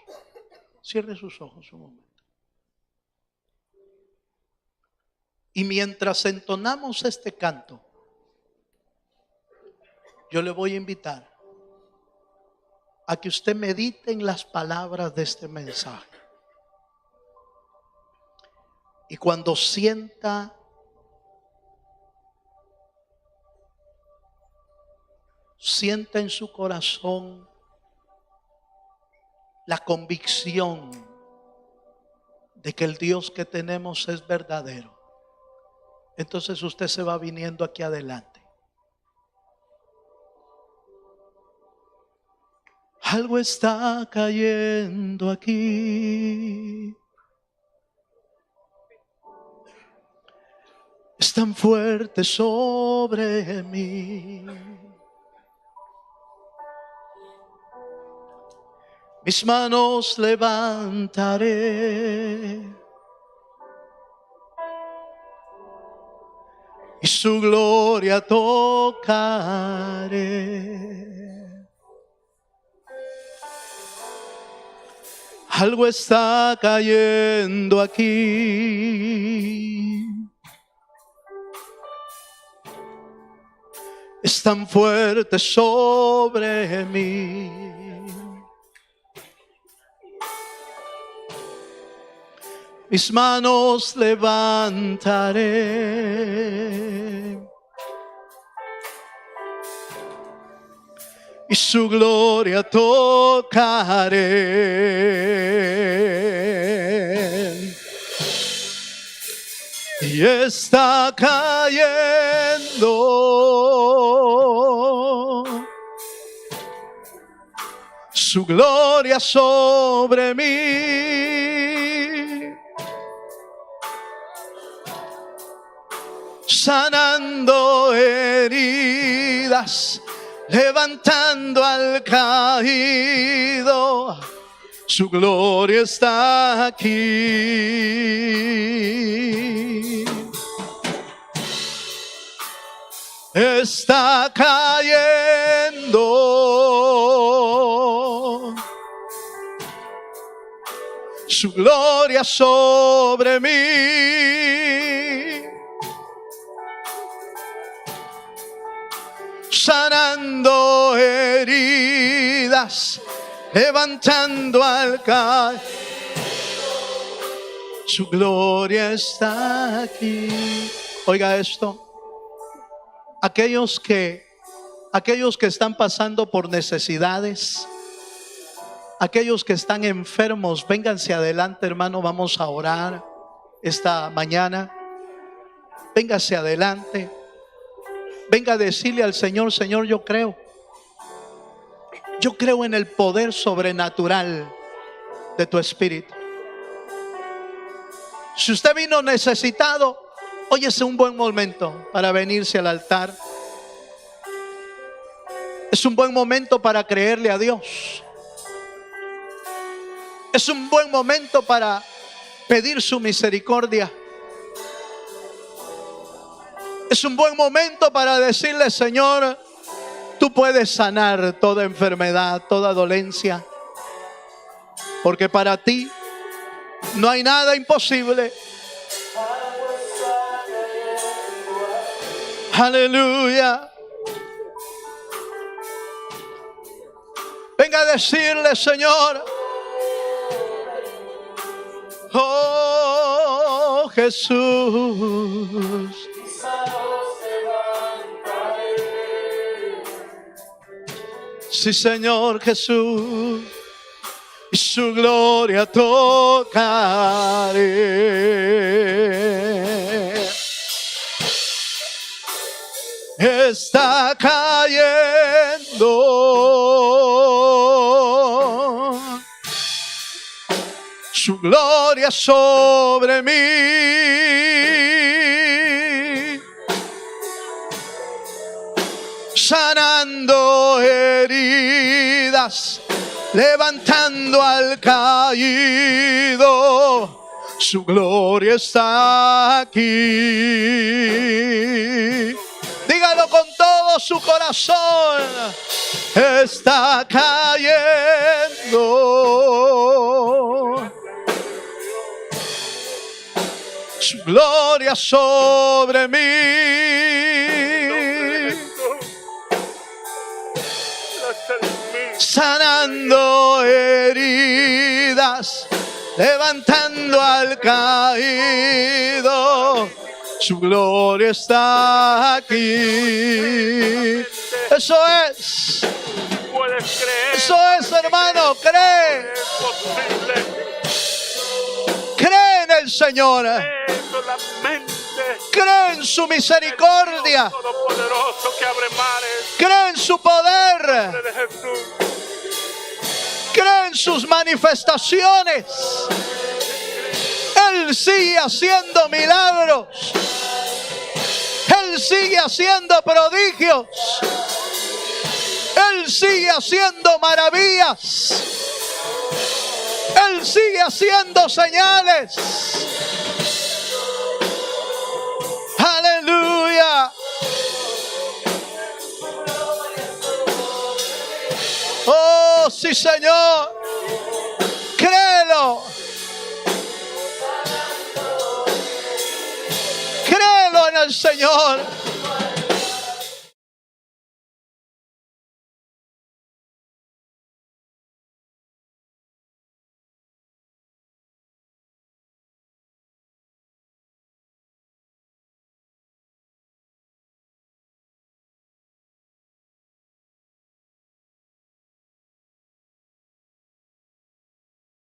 A: un momento. Y mientras entonamos este canto, yo le voy a invitar a que usted medite en las palabras de este mensaje. Y cuando sienta en su corazón la convicción de que el Dios que tenemos es verdadero, entonces usted se va viniendo aquí adelante. Algo está cayendo aquí. Es tan fuerte sobre mí. Mis manos levantaré y su gloria tocaré. Algo está cayendo aquí. Es tan fuerte sobre mí. Mis manos levantaré y su gloria tocaré. Y está cayendo su gloria sobre mí. Sanando heridas, levantando al caído, su gloria está aquí. Está cayendo su gloria sobre mí. Sanando heridas, levantando al caído, su gloria está aquí. Oiga esto. Aquellos que están pasando por necesidades, aquellos que están enfermos, vénganse adelante, hermano, vamos a orar esta mañana. Véngase adelante. Venga a decirle al Señor: Señor, yo creo en el poder sobrenatural de tu Espíritu. Si usted vino necesitado, hoy es un buen momento para venirse al altar. Es un buen momento para creerle a Dios. Es un buen momento para pedir su misericordia. Es un buen momento para decirle: Señor, tú puedes sanar toda enfermedad, toda dolencia, porque para ti no hay nada imposible. Aleluya. Venga a decirle: Señor, oh Jesús, sí, Señor Jesús, y su gloria tocaré. Está cayendo su gloria sobre mí. Sanando heridas, levantando al caído, su gloria está aquí. Dígalo con todo su corazón. Está cayendo su gloria sobre mí. sanando heridas, levantando al caído. Su gloria está aquí. Eso es.
B: Puedes creer.
A: Eso es, hermano. Cree.
B: Es posible.
A: Cree en el Señor.
B: Solamente.
A: Cree en su misericordia.
B: El Todopoderoso que abre mares.
A: Cree en su poder.
B: De Jesús.
A: Cree en sus manifestaciones. Él sigue haciendo milagros. Él sigue haciendo prodigios. Él sigue haciendo maravillas. Él sigue haciendo señales. Aleluya. Oh, sí, Señor. Créelo. Créelo en el Señor.